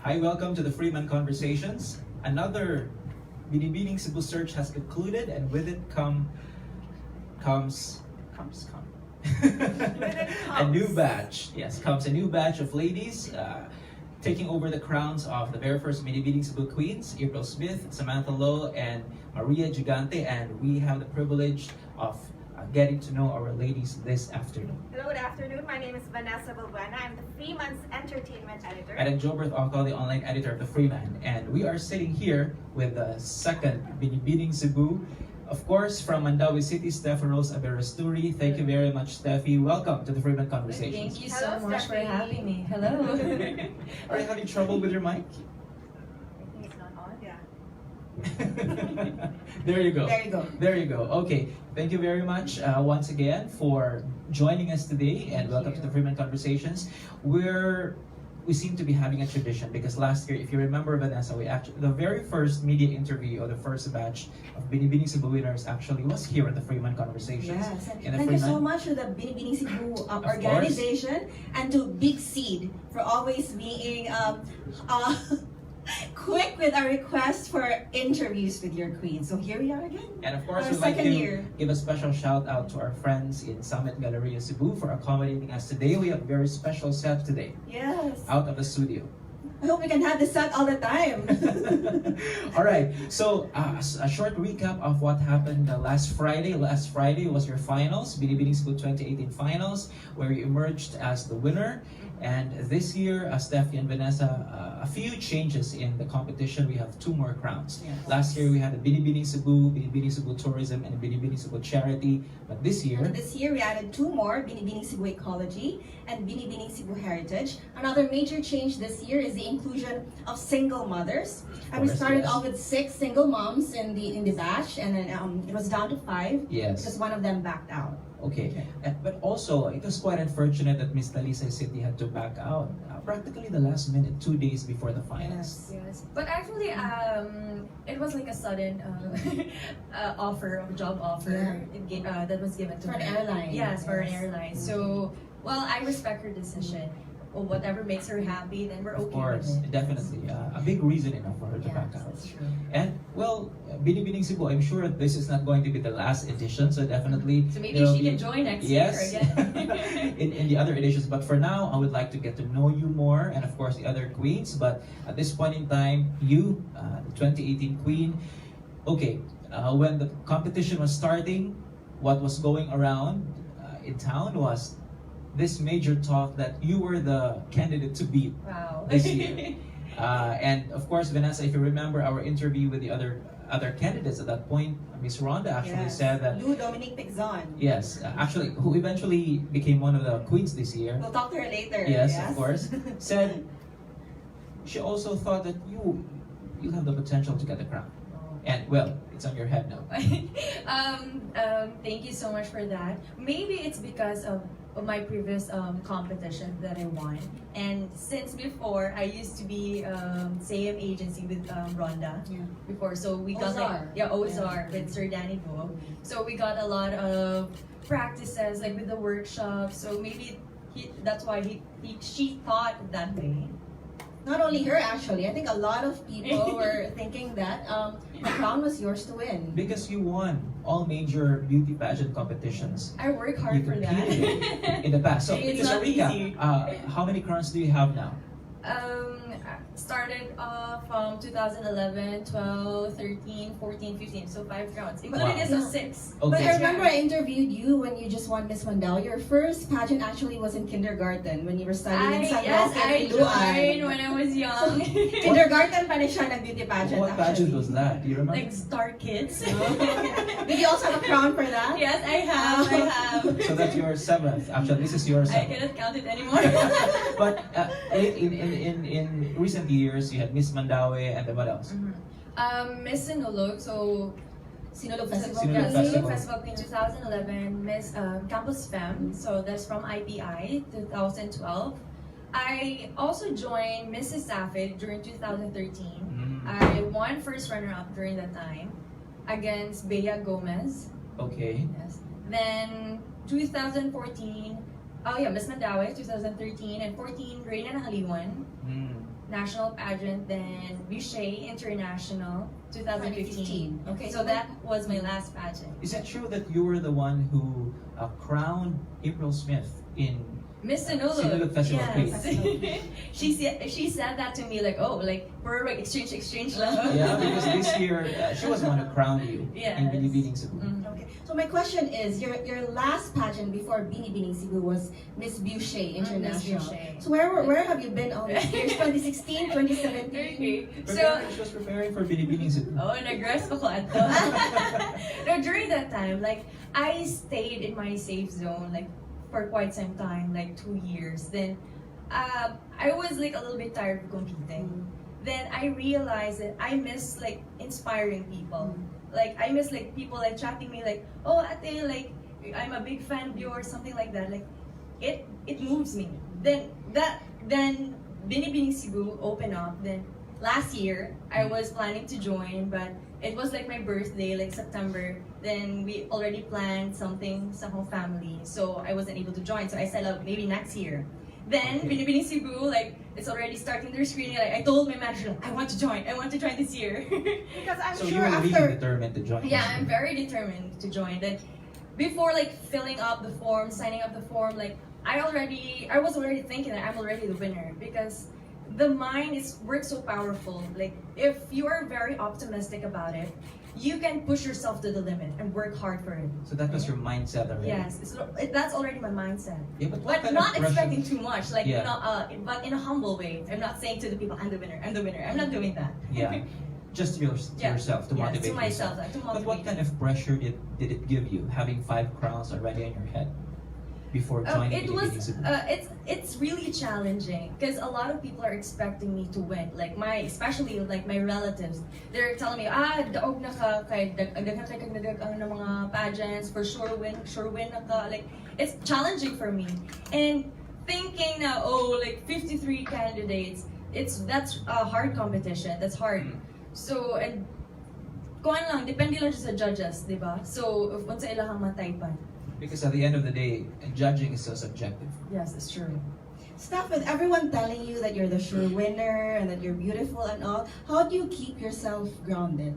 Hi, welcome to the Freeman Conversations. Another Binibining Cebu search has concluded, and with it comes a new batch. Yes, comes a new batch of ladies taking over the crowns of the very first Binibining Cebu queens, April Smith, Samantha Lowe, and Maria Gigante, and we have the privilege of getting to know our ladies this afternoon. Hello, good afternoon. My name is Vanessa Balbuena. I'm the Freeman's entertainment editor. And I'm Jobert Ongkol, the online editor of the Freeman. And we are sitting here with the second Binibining Cebu. Of course, from Mandawi City, Steffi Rose Aberasturi. Thank you very much, Steffi. Welcome to the Freeman Conversations. Thank you so Hello, much Steffi. for having me. Hello. Are you having trouble with your mic? I think it's not on. Yeah. There you go. There you go. There you go. Okay. Thank you very much once again for joining us today, and welcome to the Freeman Conversations. We seem to be having a tradition because last year, if you remember, Vanessa, the very first media interview or the first batch of Binibining Cebu winners actually was here at the Freeman Conversations. Yes, In the thank you so Freeman- much to the Binibining Cebu course. organization and to Big Seed for always being quick with our request for interviews with your queen. So here we are again. And of course, Our we'd like second to year. give a special shout out to our friends in Summit Galleria Cebu for accommodating us today. We have a very special set today Yes. out of the studio. I hope we can have this set all the time. All right, so a short recap of what happened last Friday. Last Friday was your finals, Binibining Cebu 2018 finals, where you emerged as the winner. And this year, Steffi and Vanessa, a few changes in the competition. We have two more crowns. Yes. Last year, we had the Binibining Cebu Tourism, and the Binibining Cebu Charity. But this year, This year we added two more, Binibining Cebu Ecology and Binibining Cebu Heritage. Another major change this year is the inclusion of single mothers. And we course, started yes. off with 6 single moms in the batch, and then it was down to 5 yes. because one of them backed out. Okay, but also it was quite unfortunate that Miss Talisay City had to back out practically the last minute, 2 days before the finals. Yes, but actually, it was like a sudden job offer that was given to For an her. airline. Yes, for an Yes. airline. So, well, I respect her decision. Well, whatever makes her happy, then we're Of okay course, with it. definitely a big reason enough for her to back Yes, out. that's true. And well, Binibining Cebu, I'm sure this is not going to be the last edition, so definitely. So maybe there'll she be- can join next Yes, year again. in the other editions. But for now, I would like to get to know you more, and of course the other queens. But at this point in time, you, the 2018 queen. Okay, when the competition was starting, what was going around in town was this major talk that you were the candidate to beat Wow. this year. And of course, Vanessa, if you remember our interview with the other candidates at that point, Miss Rhonda actually Yes. said that Lou Dominique Pigzon. yes, actually, who eventually became one of the queens this year. We'll talk to her later. Yes, of course. Said she also thought that you have the potential to get the crown. And well, it's on your head now. Thank you so much for that. Maybe it's because of my previous competition that I won. And since before, I used to be same agency with Rhonda Yeah. before. So we got Ozar. Ozar with Sir Danny Go. So we got a lot of practices like with the workshop. So maybe that's why she thought that way. Not only her, actually. I think a lot of people were thinking that the crown was yours to win. Because you won all major beauty pageant competitions. I work You hard for that. competed in the past. So It's just a not recap, easy. how many crowns do you have now? Started off from 2011, 12, 13, 14, 15. So 5 crowns. Including Wow. this of 6. Okay. But I remember I interviewed you when you just won Miss Mandawi. Your first pageant actually was in kindergarten when you were studying in San Yes, Roque, I Iloan. joined when I was young. Kindergarten pa rin siya ng beauty pageant. What pageant actually. was that? Do you remember? Like Star Kids. Did you also have a crown for that? Yes, I have. So that's your 7th. Actually, this is your I 7th. cannot count it anymore. But in recent years, you had Miss Mandawi and then what else? Miss Sinulog, so Sinulog Festival. Sinulog Sinulog Festival. Festival Queen 2011, Miss Campus Femme, so that's from IPI 2012. I also joined Mrs. Safed during 2013. I won first runner-up during that time against Bea Gomez. Okay. Yes. Then 2014, Oh yeah, Miss Mandawi 2013, and 14 Reina ng Haliwan national pageant, then Boucher International 2015. 2015. Okay. So that was my last pageant. Is it true that you were the one who crowned April Smith in Miss Sinulog. Sinulog Festival Yes. Queen? she said that to me like, oh, like for like exchange lang. Yeah, because this year she was the one who crowned you Yes. in Binibining Cebu. Okay. So my question is, your last pageant before Binibining Cebu was Miss Boucher International. Boucher. So where have you been all these years? 2016, 2017? Okay. So She was preparing for Binibining Cebu. oh, nag-rest ako ato. No, during that time, like I stayed in my safe zone like for quite some time, like 2 years. Then I was like a little bit tired of competing. Then I realized that I miss like inspiring people. Like I miss like people like chatting me like, oh ate, like I'm a big fan of yours, something like that. Like it moves me. Then Binibining Cebu opened up. Then last year I was planning to join, but it was like my birthday, like September. Then we already planned something sa whole family, so I wasn't able to join. So I said, oh, maybe next year. Then Okay. Binibining Cebu, like it's already starting their screening. Like I told my manager, like, I want to join this year. Because I'm So you sure were really after determined to join. Yeah, I'm very determined to join. Then before like filling up the form, signing up the form, like I was already thinking that I'm already the winner, because the mind works so powerful. Like if you are very optimistic about it, you can push yourself to the limit and work hard for it. So that was your mindset already. Yes, that's already my mindset. Yeah, but what But kind of not pressure- expecting too much, like Yeah. but in a humble way. I'm not saying to the people, I'm the winner, I'm the winner. I'm not doing that. Yeah, just to Yeah. yourself, to Yes, motivate to myself, yourself. like, to But what motivate. kind of pressure did it give you, having 5 crowns already in your head before joining It was Binibining Cebu? it's really challenging because a lot of people are expecting me to win. Like especially like my relatives, they're telling me, daog na ka kay daghan kay kag nadagang na mga pageants, for sure win na ka. Like it's challenging for me. And thinking na, oh, like 53 candidates, that's a hard competition. That's hard. So and kuan lang, depende lang siya sa judges, di ba? So if unsa ilahang mataypan. Because at the end of the day, judging is so subjective. Yes, it's true. Steph, with everyone telling you that you're the sure winner and that you're beautiful and all, how do you keep yourself grounded?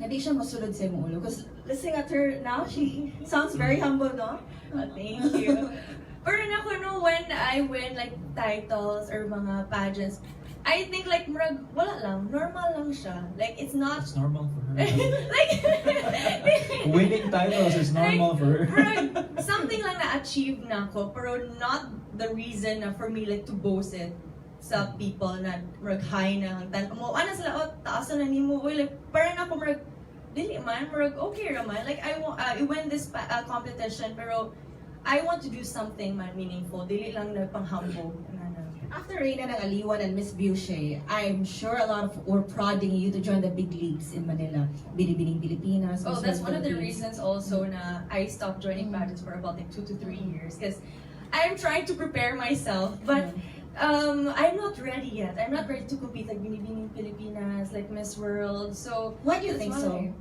Hindi siya masulod sa imong ulo. Because listening at her now, she sounds very humble, no? Thank you. Pero ako no, when I win like titles or mga pageants, I think like wala lang, normal lang siya. Like it's not It's normal for her. like Winning titles is normal for her. murag, something lang na-achieve na ako, pero not the reason na for me like to boast it sa people na murag high na tan mo ana sila, oh taas na nimo, uy, like parang ako murag dili man murag okay ra man, like I win this competition, pero I want to do something man meaningful, dili lang na panghambog. After Reina ng Aliwan and Miss Boucher, I'm sure a lot of were prodding you to join the big leagues in Manila. Binibining Pilipinas. Oh, Miss that's World one of the Philippines. reasons also na I stopped joining pageants for about like 2 to 3 years, because I'm trying to prepare myself, but I'm not ready yet. I'm not ready to compete like Binibining Pilipinas, like Miss World. So Why do you that's think why.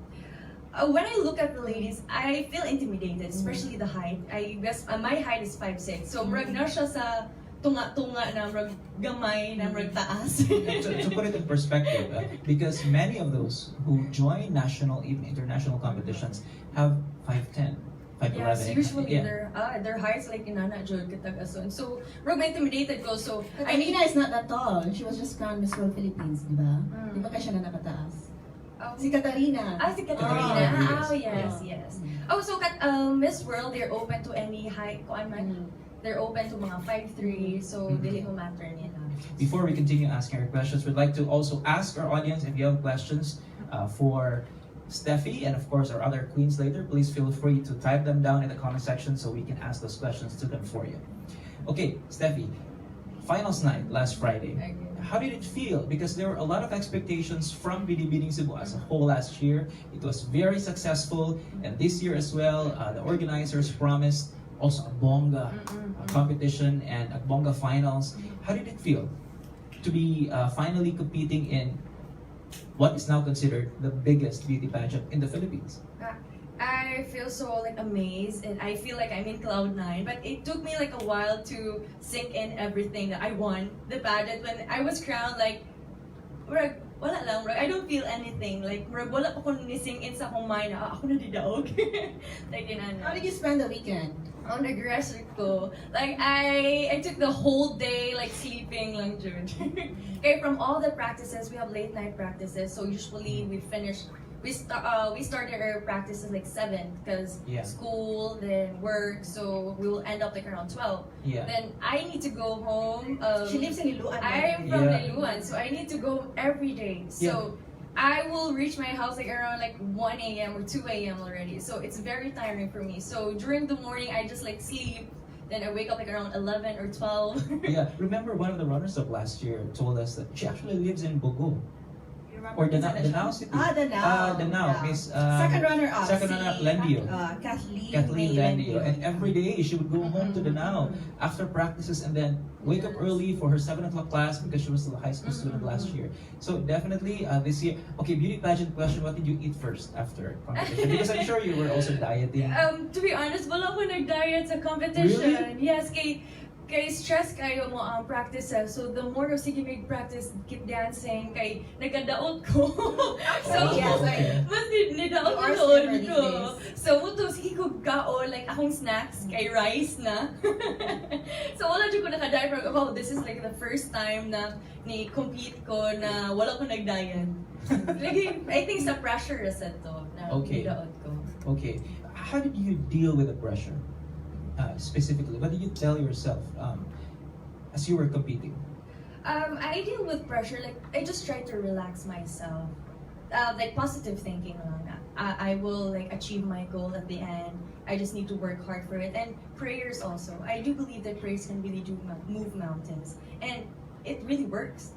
so? When I look at the ladies, I feel intimidated, especially the height. I guess my height is 5'6", so murag na siya sa tunga-tunga na murag gamay na murag taas. To put it in perspective, because many of those who join national, even international competitions have 5'10", 5'11". Yes, usually yeah. their heights like inana jud kitag ason. So murag intimidated ko. So But I need Alina is not that tall. She was just crowned Miss World Philippines, di ba? Di ba kaya siya na nakataas? Si Katarina. Si Katarina. Oh, Oh, yes, yes. Oh, so Miss World, they're open to any height. Kuan man. They're open to mga 5'3", so dili ko matter nila. Before we continue asking our questions, we'd like to also ask our audience, if you have questions for Steffi and of course our other queens later, please feel free to type them down in the comment section so we can ask those questions to them for you. Okay, Steffi, finals night last Friday. How did it feel? Because there were a lot of expectations from Binibining Cebu as a whole last year. It was very successful, and this year as well, the organizers promised also a bongga competition and a bongga finals. How did it feel to be finally competing in what is now considered the biggest beauty pageant in the Philippines? I feel so like amazed and I feel like I'm in cloud nine. But it took me like a while to sink in everything that I won the pageant. When I was crowned, like, wala lang, I don't feel anything. Like, wala pa ko nising in sa akong mind na ako na didaog. Like, How did you spend the weekend? on the resort ko. Like I took the whole day like sleeping lang jud. Okay, from all the practices, we have late night practices. So usually we started our practices like 7 because Yeah. school, then work, so we will end up like around 12. Yeah. Then I need to go home. She lives in Iloan. I'm from Yeah. Liluan, so I need to go every day. So I will reach my house like around like 1 a.m. or 2 a.m. already. So it's very tiring for me. So during the morning, I just like sleep. Then I wake up like around 11 or 12. Yeah, remember one of the runners-up last year told us that she actually lives in Bogo. You remember Or the this? Now City. Danao. Danao. Yeah. Miss, Second runner-up. Second runner-up, Lendio. Kathleen Landio. And every day she would go home to Danao Mm-hmm. after practices and then wake up early for her 7 o'clock class because she was still a high school student Mm-hmm. last year. So definitely this year. Okay, beauty pageant question, what did you eat first after competition? Because I'm sure you were also dieting. To be honest, wala ko nag-diet sa competition. Really? Yes, kay stress kayo mo ang practices. So the more of sige mag-practice, keep dancing, kay nagkadaot ko. So, Yes, mas nidaot You are ko slimmer these ko. days. So, muto, sige ko kaon, like akong snacks, kay rice na. So, wala dyan ko naka-diet. Pero, wow, this is like the first time na ni-compete ko na wala ko nag-diet. Like, I think sa pressure reset to, na Okay. nidaot ko. Okay, how did you deal with the pressure? Specifically, what did you tell yourself as you were competing? I deal with pressure, like, I just try to relax myself. Like, positive thinking lang. I will, like, achieve my goal at the end. I just need to work hard for it. And prayers also. I do believe that prayers can really move mountains. And it really works.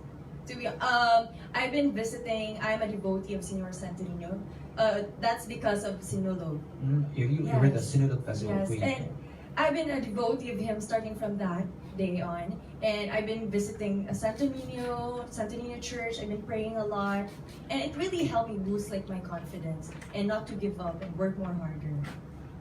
I've been visiting, I'm a devotee of Senor Santo Niño. That's because of Sinulog. You were the Yes. Sinulog Festival Yes, Queen. and I've been a devotee of him starting from that day on. And I've been visiting Santo Niño Church. I've been praying a lot. And it really helped me boost like my confidence and not to give up and work more harder.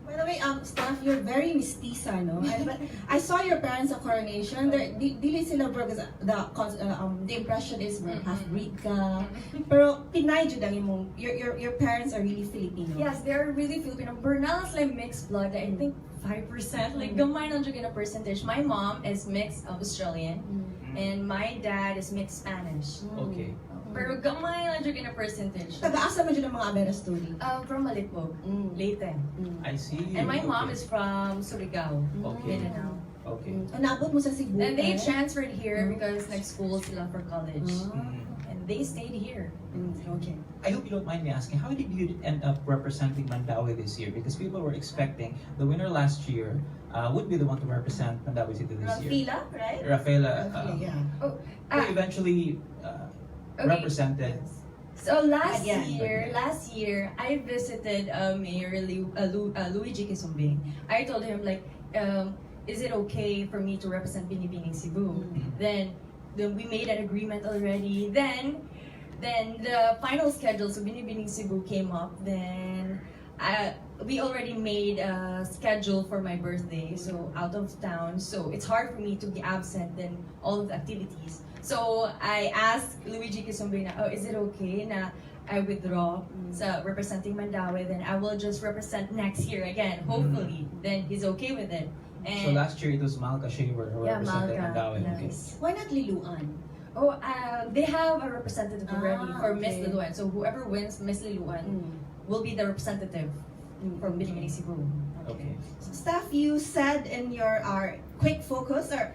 By the way, Steph, you're very mestiza, no? But I saw your parents at coronation. Dili sila bro, because the impression is half-breed ka. Pero Pinay jud ang imong, your parents are really Filipino. Yes, they're really Filipino. Bernal's like mixed blood. I think 5%. Like gamay lang jud na percentage. My mom is mixed Australian. And my dad is mixed Spanish. Okay. Pero gamay lang jud na percentage. Taga-asa man jud ang mga Abera story. From Malitbog, Leyte. I see. And my mom Okay. is from Surigao, Okay. Mindanao. Okay. Naabot mo sa Cebu. And they eh? transferred here because nag-school sila for college. And they stayed here. Okay. I hope you don't mind me asking, how did you end up representing Mandaue this year? Because people were expecting the winner last year would be the one to represent Mandaue City this year. Rafila, right? Rafaela, Yeah. Oh, who eventually okay. represented. So last Again. year, I visited Mayor Luigi Kisumbing. I told him like, is it okay for me to represent Binibining Cebu? Then we made an agreement already. Then the final schedule of Binibining Cebu came up. Then we already made a schedule for my birthday, so out of town. So it's hard for me to be absent in all of the activities. So I asked Luigi Kisumbing, is it okay na I withdraw sa representing Mandaue? Then I will just represent next year again, hopefully. Then he's okay with it. So last year it was Malka Shaver who Yeah, represented Malka, Mandaue. Okay. yes. Why not Liluan? Oh, they have a representative already for Miss okay. Liluan. So whoever wins Miss Liluan will be the representative from Binibining Cebu. Okay. Steph, you said in your quick focus or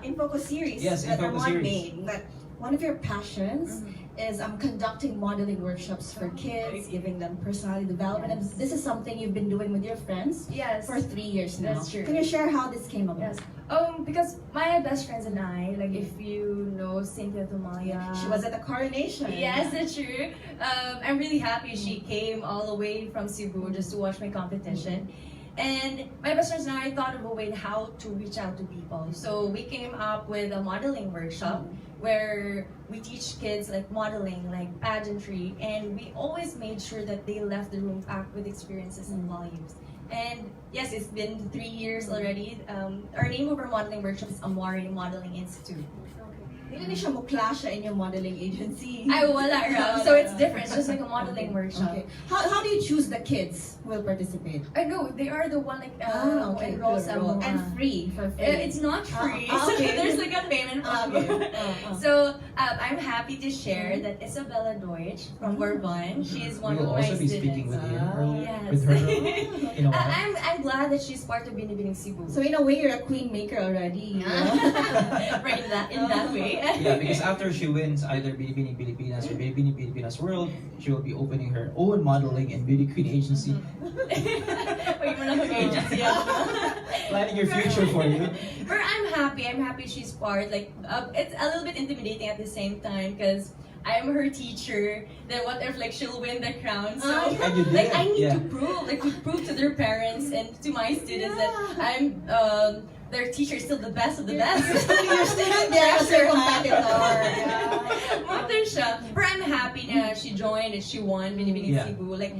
in focus series Yes, in that focus Ramon series. made that one of your passions is conducting modeling workshops for kids, giving them personality development. Yes. And this is something you've been doing with your friends Yes. for 3 years now. That's true. Can you share how this came about? Yes. Because my best friends and I, like if you know Cynthia Tumaya. She was at the coronation. Yes, that's true. I'm really happy she came all the way from Cebu just to watch my competition. And my best friends and I thought of a way how to reach out to people. So we came up with a modeling workshop where we teach kids like modeling, like pageantry, and we always made sure that they left the room packed with experiences and values. And yes, it's been 3 years already. Our name of our modeling workshop is Amwari Modeling Institute. Hindi siya mo clash sa inyong modeling agency. Ay, wala raw. So it's different. It's just like a modeling workshop. Okay. How do you choose the kids who will participate? I know, they are the one like who enrolls Enroll. And free, for free. It's not free. Okay. So there's like a payment plan. Okay. So I'm happy to share that Isabella Deutsch from Bourbon, she is one We will of my also be students. speaking with you or Yes. with her in a while. I'm glad that she's part of Binibining Cebu. So in a way, you're a queen maker already. Right in that way. Yeah, because after she wins either Binibining Pilipinas or Binibining Pilipinas World, she will be opening her own modeling and beauty queen agency. Wait mo na mag-agency ako. Planning your future for you. But I'm happy she's part. Like, it's a little bit intimidating at the same time because I'm her teacher. Then what if like she'll win the crown? So And you did. like I need Yeah. to prove to their parents and to my students that I'm their teacher is still the best of the best. You're still there as your competitor. Mother siya. But I'm happy na she joined and she won Binibining Yeah. Cebu. Like,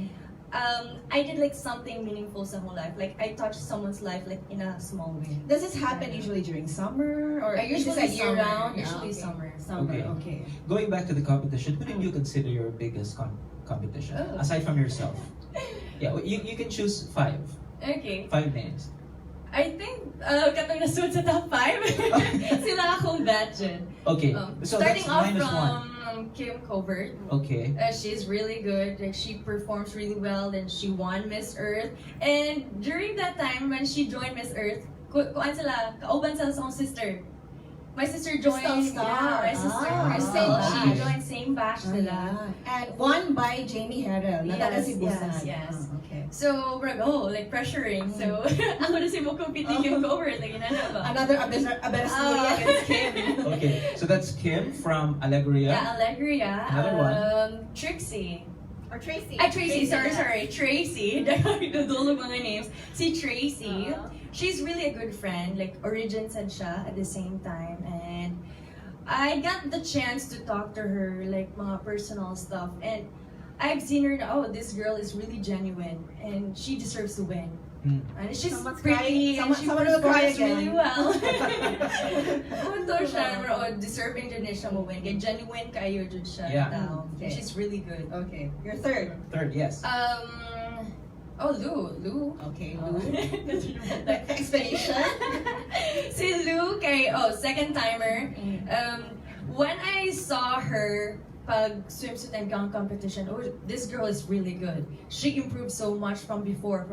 I did like something meaningful sa whole life. Like I touched someone's life like in a small way. Does this happen usually during summer or Usually is this year summer? round, Yeah, usually okay. summer. Summer, Okay. okay. Going back to the competition, who did you consider your biggest competition? Oh. Aside from yourself. Yeah, you can choose 5. Okay. 5 names. I think katong nasuot sa top 5. Sila akong batch. Okay, so that's Starting off minus 1. from Kim Covert. Okay. She's really good. Like she performs really well. Then she won Miss Earth. And during that time when she joined Miss Earth, kuan sila, kauban sila sa akong sister. My sister joined. Crystal Star. Yeah, my sister. Ah, Crystal. same She batch. joined same batch sila. And won by Jamie Harrell. Na taga Yes, Cebusan. yes. Ah, okay. So, we're like pressuring. So, ako na si mo compete ni Kim Covert. Like, inana ba? Another Aberescuria against Kim. Okay, so that's Kim from Alegria. Yeah, Allegria. Another one. Trixie. Or Tracy. Ay, Tracy, sorry. yes. Tracy. Dudulog mga names. Si Tracy, she's really a good friend. Like, origin sad siya at the same time. And I got the chance to talk to her, like, mga personal stuff. And I've seen her now, this girl is really genuine. And she deserves to win. Mm. And she's Someone's pretty, crying. and she Someone will cry performs really again. well. Ito siya, deserving din siya mo win. Kaya genuine kayo jud siya. Yeah. Tao. Okay. She's really good. Okay. Your third. Third, yes. Lou. Okay, Oh. Lou. Explanation? Si Lou kay, second timer. When I saw her pag swimsuit and gown competition, this girl is really good. She improved so much from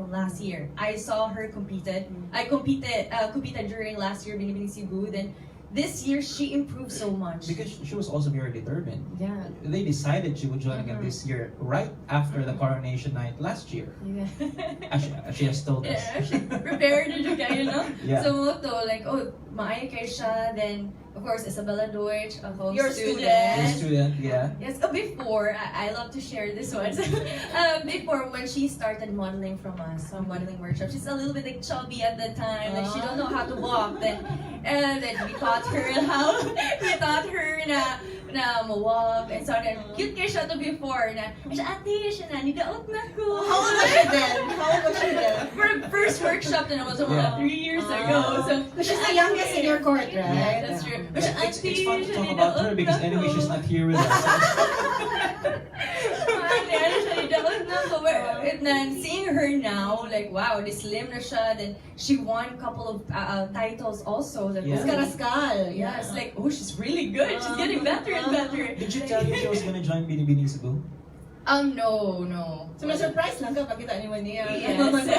last year. I saw her competed. I competed during last year Binibining Cebu. Then this year she improved so much. Because she was also very determined. Yeah. They decided she would join again this year, right after the coronation night last year. Yeah. She has told us. Yeah, she prepared it, you know? Yeah. So, like, maayo kay siya. Then, of course, Isabella Deutsch, a home Your student. Your student, yeah. Yes, before, I love to share this one. Before, when she started modeling from us, on modeling workshop, she's a little bit like chubby at the time. Like, she don't know how to walk. Then we taught her na mawalk. And so, then, cute kay siya to before. Ate, siya na, nidaot na ko. How old was she then? How old was she then? For first workship na was Yeah. 3 years ago. So, She's the youngest in your court, right? yeah, that's true. But Yeah, it's fun to talk about her because anyway she's not here with us. And then seeing her now, like wow, this slim na siya. Then she won a couple of titles also. Like, Yeah. Karaskal. yeah, it's like she's really good. She's getting better and better. Did you tell me she was gonna join Binibining Cebu? No. So, na-surprise lang ka pag kita ni Mania. Yes.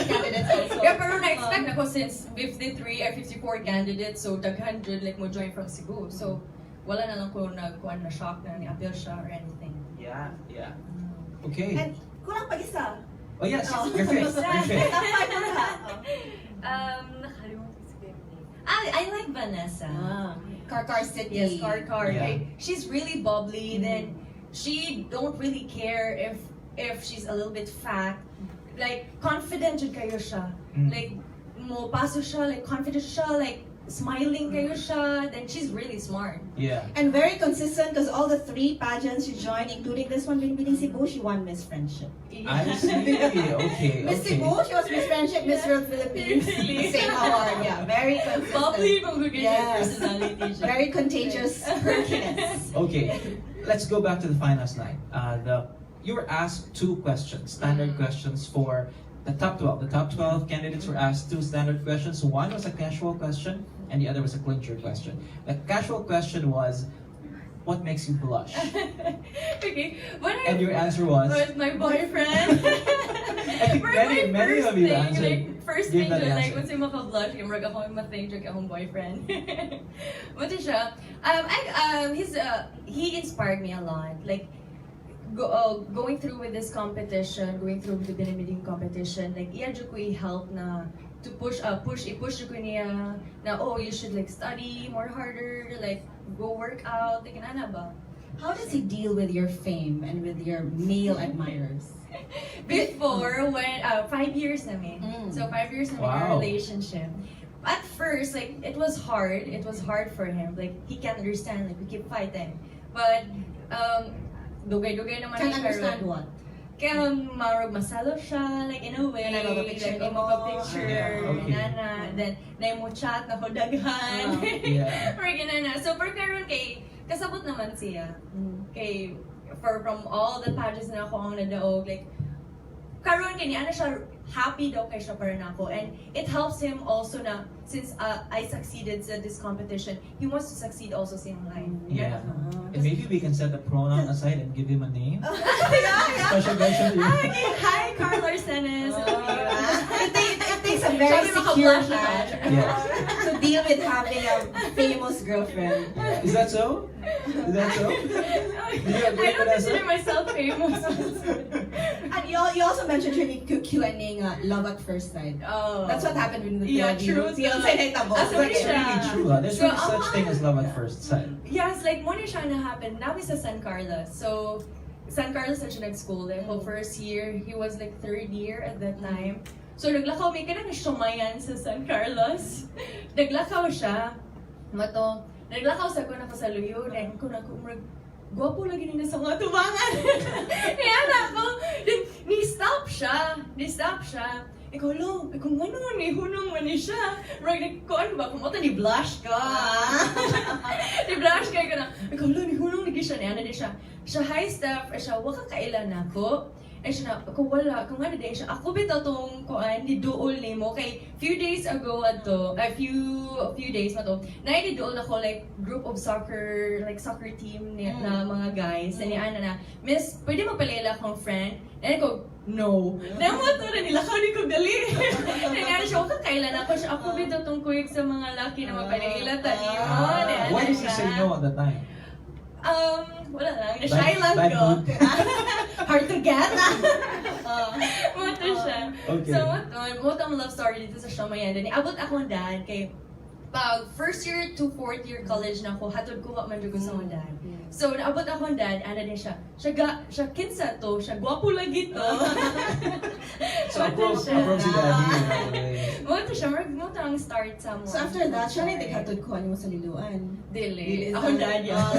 Candidates also. Yeah, pero na-expect na ko since 53 or 54 candidates, so daghan jud like mo join from Cebu. So wala na lang ko nagkuan na shock na ni-appeal siya or anything. Yeah. Okay. And kulang pa isa. Oh yes, your fifth. Your fifth. Nakalimutan ko si Bimini. I like Vanessa. Car City. Yes, Car. Yeah. Right? She's really bubbly. Then she don't really care if she's a little bit fat. like confident jud kayo siya. Like mo paso siya, like confident siya, like smiling kayo siya. Then she's really smart. Yeah. And very consistent because all the 3 pageants she joined, including this one, Binibining Cebu, she won Miss Friendship. I see. Okay. Miss Okay. Cebu, she was Miss Friendship, Miss World Philippines. Really? Same award, yeah. Very consistent. Bubbly kung Yes. personality siya. Very contagious perkiness. Okay, let's go back to the finals night. You were asked 2 questions, standard questions for the top 12. The top 12 candidates were asked 2 standard questions. One was a casual question, and the other was a clincher question. The casual question was, what makes you blush? Okay, And your answer was? my boyfriend. I think many of you answered. Like, first gave thing, that like, answer. what's yung maka-blush, yung marag ako yung ma-think yung akong boyfriend. What is siya? He inspired me a lot. Like, going through with this competition, going through the Binibining competition, like, iya jud ko i-help na to push jud ko niya na, oh, you should like study more harder, like, go work out, like, ana ba? How does he deal with your fame and with your male admirers? Before, when 5 years na me. So 5 years na Wow. our relationship. At first, like, it was hard. It was hard for him. Like, he can't understand. Like, we keep fighting. But dugay-dugay naman Can't siya, understand pero- what? Kaya marag masalo siya, like, in a way. Kaya nagpapapicture like, mo. magpapicture, Yeah, okay. nana. Then, na mo chat, na ko daghan. Yeah. Or ganana. So, per karon kay, kasabot naman siya. Kay, from all the pageants na ako ang nadaog, like, karon kay niya siya happy daw kay siya para nako, and it helps him also na since I succeeded sa this competition, he wants to succeed also sa iyang life. Yeah. And maybe we can set the pronoun aside and give him a name. Yeah. Special mention to you. Okay, hi Carl Arsenes. It takes a very Sabi mo, secure ka-blush man Yes. to deal with having a famous girlfriend. Is that so? Is that so? Do you agree, I don't Vanessa? consider myself famous. And you also mentioned during the Q&A love at first sight. Oh. That's what happened in the Yeah, PLD. true. Fiancé na itabo. Ah, sorry It's siya. really true. There's So, really such thing as love at first sight. Yes, like mo siya na happen. Namin sa San Carlos. So, San Carlos na siya nag-school. Like, first year, he was like 3rd year at that time. So, naglakaw, may kanang sumayan sa San Carlos. Naglakaw siya. Mato, naglakaw sa ko na sa luyo. Then, ko na kumrag, gwapo lagi nila sa mga tubangan. Kaya na ako, then, ni-stop siya. Ikaw lang, ikaw ano, ni hunong man ni siya. Right, ko ano ba, kumunta ni blush ka. Ni blush ka, ikaw na, ikaw lang, ni hunong ni siya, ni ano ni siya. Siya high step, siya, waka kailan ako. Eh siya na, ako wala, kung ano din siya, ako bitaw tong kuan, ni duol ni mo. Kay few days ago ato, a few days na to, na dool ako like group of soccer, like soccer team ni, na mga guys. Na ni Ana na, Miss, pwede magpalila akong friend? And ko, no. Namo to na nila ni ko dali. Nangyari siya, okay, kailan ako siya, ako bitaw tong kuwik sa mga laki na magpalila tani mo. Why did you say no at the time? Wala lang. Na-shy lang Bad ko. mood. Hard to get. Moto siya. Okay. So, moto ang love story dito sa Shamayan. Then, abot akong dad kay pag first year to 4th year college na ako, hatod ko man ko sa akong dad. So, naabot akong dad, ana din siya. Siya kinsa to, siya gwapo lagi to. So approach si Daddy. Moto siya, moto ang start sa mo. So after that, siya na naghatod ko ano mo sa liluan. Dili. Akong dad yan.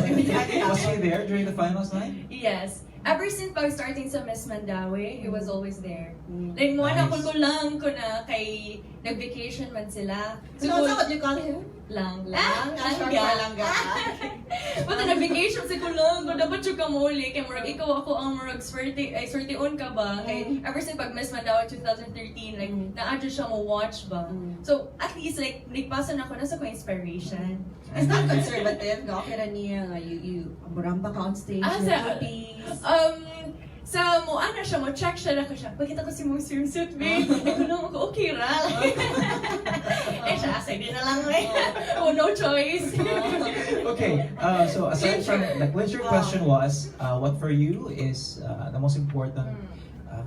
Was he there during the finals night? Yes. Ever since pag starting sa Miss Mandawi, he was always there. Like, mo Nice. na ko lang ko na kay nag-vacation man sila. So what's what you call him? Lang. Short for langga. Pata nag-vacation si ko lang. Kung dapat yung kamuli. Kaya murag ikaw ako ang murag swerte on ka ba? Kay ever since pag Miss Mandawi 2013, like, na-adjust siya mo watch ba? So, at least, like, nagpasa na ako, nasa ko inspiration. It's not conservative. Okay na niya nga, you buramba ka on stage. Sa, movies. sa mo, ano siya, mo check siya na ko siya. Pagkita ko si mong swimsuit, babe. Ikaw lang ako, okay ra. Eh siya, asay din na lang, eh. Oh, no choice. Okay, so aside from the clincher question was, what for you is the most important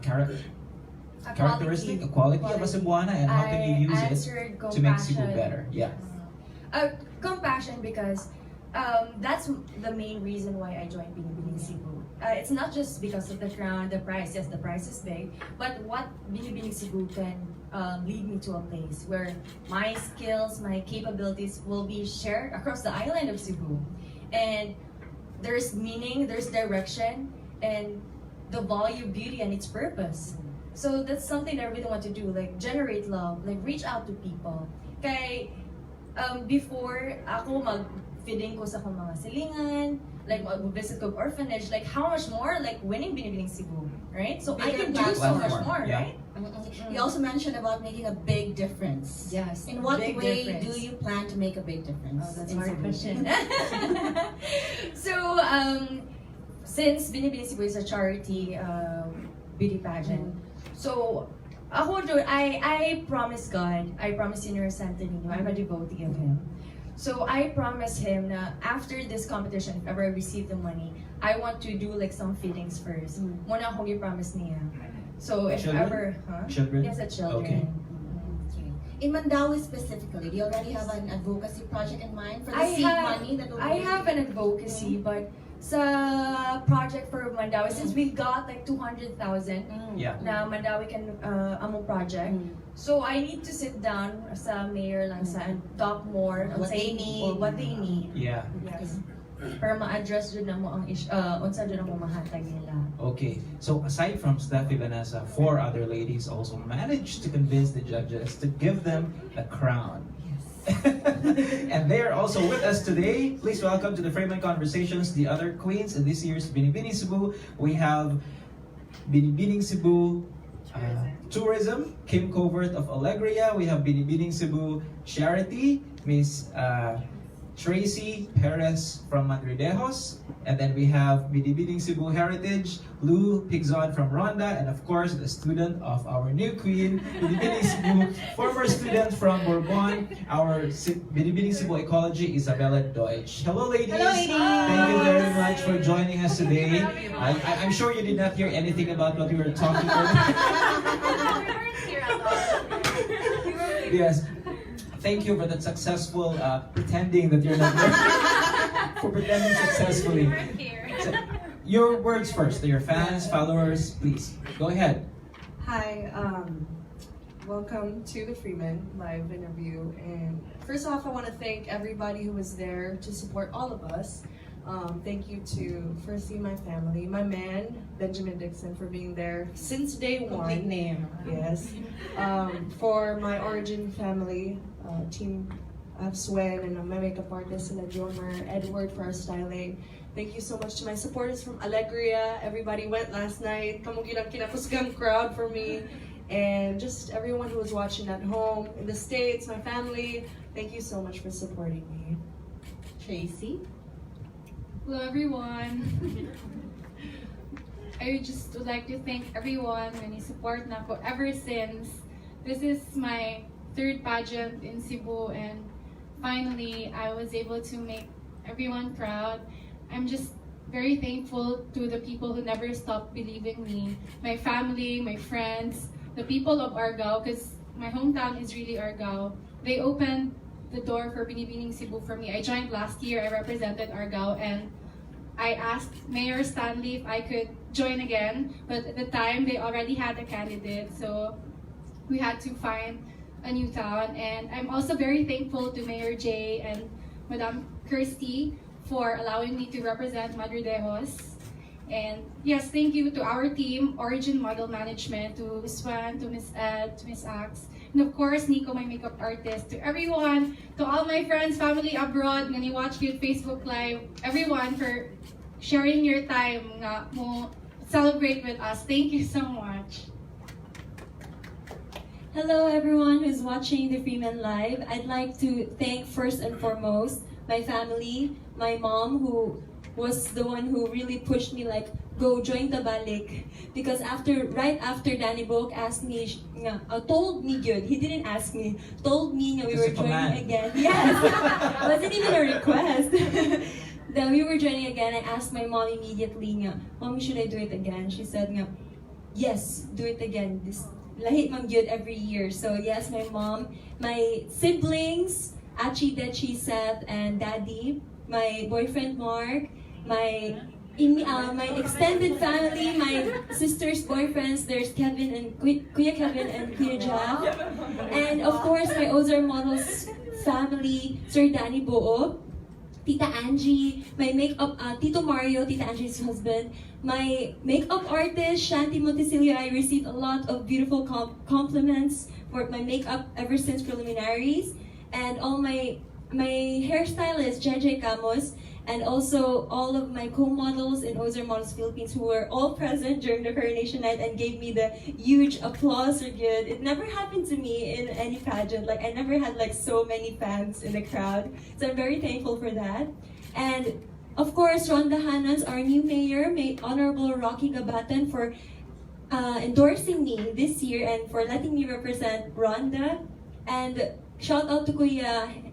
characteristic, a quality of a Cebuana, and how can you use it to make Cebu better? Yeah. Compassion, because that's the main reason why I joined Binibining Cebu. It's not just because of the crown, the prize. Yes, the prize is big, but what Binibining Cebu can lead me to a place where my skills, my capabilities will be shared across the island of Cebu, and there's meaning, there's direction, and the value, beauty, and its purpose. So that's something that I really want to do, like generate love, like reach out to people. Kay, before ako mag-feeding ko sa akong mga silingan, like mag-visit ko orphanage, like how much more like winning Binibining Cebu, right? So I can do so much more, right? You also mentioned about making a big difference. Yes. In what big way difference. do you plan to make a big difference? Oh, that's a in hard Cebu? question. So, since Binibining Cebu is a charity beauty pageant, so I promise God, I promise Universe Santo Niño, I'm a devotee of Him. So I promise Him na after this competition, if ever I receive the money, I want to do like some feedings first. Muna akong i-promise niya. So if Children? ever, huh? Children? Yes, at children. Okay. Okay. In Mandawi specifically, do you already have an advocacy project in mind for the I seed have- money that will I be- have an advocacy, but sa project for Mandawi, since we got like 200,000 Yeah. na Mandawi can among project, so I need to sit down sa mayor lang sa and talk more on What they need. or what they need. Yeah. Yes. Para ma-address dun na mo ang unsa dun na mo mahatag nila. Okay, so aside from Steffi, Vanessa, 4 other ladies also managed to convince the judges to give them a crown. And they are also with us today. Please welcome to the Freeman Conversations the other queens in this year's Binibining Cebu. We have Binibining Cebu Tourism, Kim Covert of Alegria. We have Binibining Cebu Charity, Miss Tracy Perez from Madridejos. And then we have Binibining Cebu Heritage, Lou Pigzon from Ronda, and of course the student of our new queen, Binibining Cebu, former student from Bourbon, our Binibining Cebu Ecology, Isabella Deutsch. Hello ladies! Hello, ladies! Thank you very much for joining us today. I'm sure you did not hear anything about what we were talking about. We weren't here at all. Yes. Thank you for that successful pretending that you're not there. For pretending We successfully. weren't here. So, your words first to your fans, followers, please. Go ahead. Hi, welcome to the Freeman live interview. And first off, I want to thank everybody who was there to support all of us. Thank you to firstly my family, my man Benjamin Dixon for being there since day Complete one. name. Yes. For my origin family, team. I have Swen and my makeup artist and Jomer, Edward for our styling. Thank you so much to my supporters from Alegria. Everybody went last night. Kamugin ang kinapusgang crowd for me. And just everyone who was watching at home, in the States, my family. Thank you so much for supporting me. Tracy? Hello everyone. I just would like to thank everyone when you support Nako ever since. This is my 3rd pageant in Cebu, and finally I was able to make everyone proud. I'm just very thankful to the people who never stopped believing me, my family, my friends, the people of Argao, because my hometown is really Argao. They opened the door for Binibining Cebu for me. I joined last year, I represented Argao, and I asked Mayor Stanley if I could join again, but at the time they already had a candidate, so we had to find a new town. And I'm also very thankful to Mayor Jay and Madam Kirsty for allowing me to represent Madridejos. And yes, thank you to our team, Origin Model Management, to Miss Swan, to Miss Ed, to Miss Axe, and of course, Nico, my makeup artist, to everyone, to all my friends, family abroad, nga ni-watch you Facebook Live, everyone for sharing your time nga mo celebrate with us. Thank you so much. Hello everyone who's watching the Freeman Live. I'd like to thank first and foremost my family, my mom who was the one who really pushed me like, go join the balik. Because right after Danny Book asked me, told me good, he didn't ask me, told me we It's a were joining command. again. Yes, wasn't even a request. Then we were joining again. I asked my mom immediately, Mommy, should I do it again? She said, yes, do it again. This lahit man gyud every year. So yes, my mom, my siblings, Achi, Dechi, Seth, and Daddy, my boyfriend Mark, my extended family, my sister's boyfriends. There's Kevin and Kuya Kevin and Kuya Jal, and of course my Ozar Models family, Sir Danny Boo, Tita Angie, my makeup, Tito Mario, Tita Angie's husband, my makeup artist, Shanti Montesilio. I received a lot of beautiful compliments for my makeup ever since preliminaries, and all my hairstylist, JJ Camos, and also all of my co-models in Ozar Models Philippines who were all present during the coronation night and gave me the huge applause or good. It never happened to me in any pageant. Like, I never had like so many fans in the crowd. So I'm very thankful for that. And of course, Rhonda Hanans, our new mayor, Honorable Rocky Gabatan, for endorsing me this year and for letting me represent Rhonda. And shout out to Kuya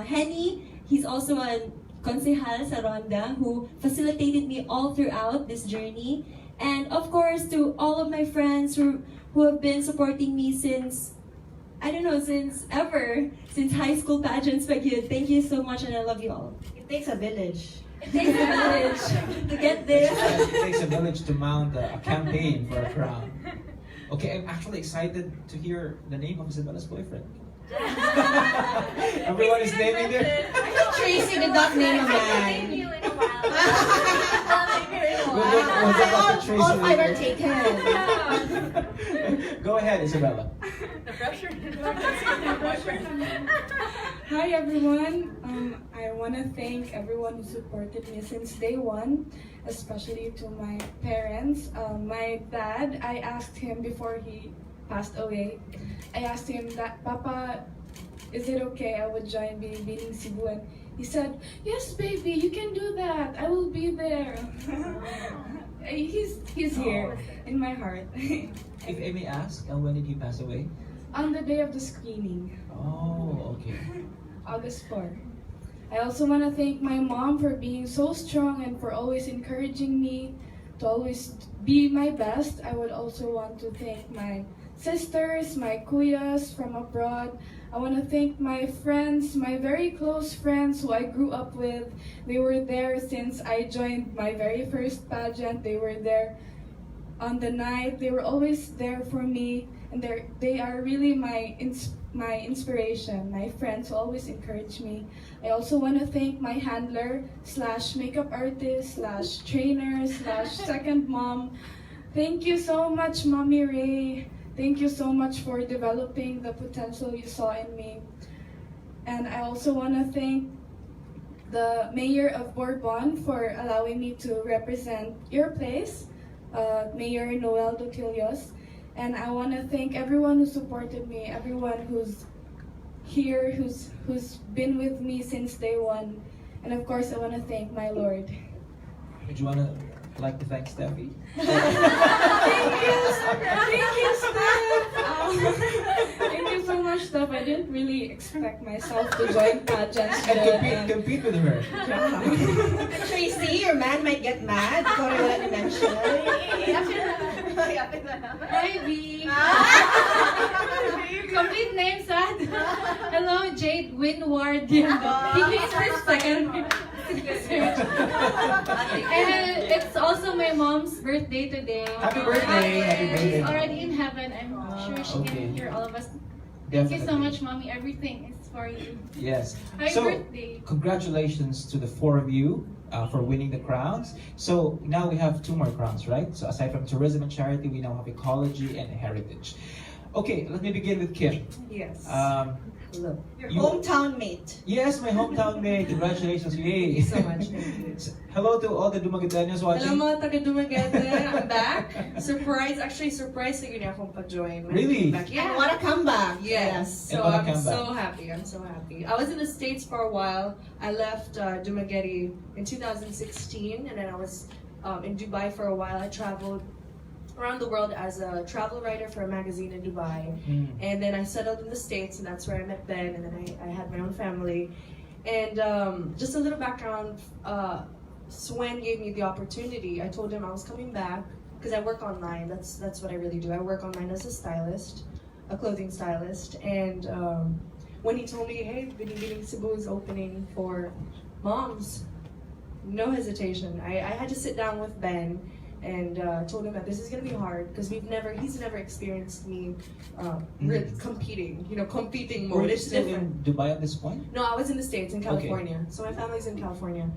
Henny. He's also a Konsehal sa Ronda, who facilitated me all throughout this journey. And of course, to all of my friends who have been supporting me since, I don't know, since high school pageants. Thank you so much, and I love you all. It takes a village. It takes a village to get this. It takes a village to mount a campaign for a crown. Okay, I'm actually excited to hear the name of Isabella's boyfriend. Everyone is naming their. Tracy did not name a man. You in a while. We'll get back to Tracy All five are later. taken. Go ahead, Isabella. Hi everyone. I want to thank everyone who supported me since day one, especially to my parents. My dad, I asked him before he passed away, I asked him that, Papa, is it okay I would join Binibining Cebu? And he said, yes baby, you can do that. I will be there. He's here in my heart. If I may ask, when did he pass away? On the day of the screening. Oh, okay. August 4. I also want to thank my mom for being so strong and for always encouraging me to always be my best. I would also want to thank my sisters, my kuyas from abroad. I want to thank my friends, my very close friends who I grew up with. They were there since I joined my very first pageant. They were there on the night. They were always there for me, and they are really my inspiration, my friends who always encourage me. I also want to thank my handler / makeup artist / trainer / second mom. Thank you so much, Mommy Ray. Thank you so much for developing the potential you saw in me. And I also want to thank the Mayor of Bourbon for allowing me to represent your place, Mayor Noel Duquilios. And I want to thank everyone who supported me, everyone who's here, who's been with me since day one. And of course, I want to thank my Lord. Would you like to thank Steffi? Thank you, Steph. Thank you so much, Steph. I didn't really expect myself to join pageants. And compete with her. Tracy, your man might get mad. Sorry, wala ni mention. Hi, B. Complete name, sad. Hello, Jade Winward. He is his second. And it's also my mom's birthday today. Happy birthday! Happy birthday! She's already in heaven. I'm sure she Okay. can hear all of us. Thank you so Definitely. much, Mommy. Everything is for you. Yes. Happy So, birthday. congratulations to the four of you for winning the crowns. So now we have two more crowns, right? So aside from tourism and charity, we now have ecology and heritage. Okay, let me begin with Kim. Yes. Your You- hometown mate. Yes, my hometown mate. Congratulations, yay! Thank you so much. Thank you. Hello to all the Dumaguetanos Hello watching. mga taga Dumaguete, I'm back. Actually surprised na yun akong pa-join. Really? Back. And what a comeback. Yes. And So what a I'm comeback. so happy. I'm so happy. I was in the States for a while. I left Dumaguete in 2016, and then I was in Dubai for a while. I traveled around the world as a travel writer for a magazine in Dubai. And then I settled in the States, and that's where I met Ben, and then I had my own family. And just a little background, Swen gave me the opportunity. I told him I was coming back, because I work online. That's what I really do. I work online as a stylist, a clothing stylist. And when he told me, hey, Binibining Cebu is opening for moms, no hesitation. I had to sit down with Ben and told him that this is gonna be hard because he's never experienced me competing, competing Were mode. you It's still different. in Dubai at this point? No, I was in the States, in California. So my family's in California.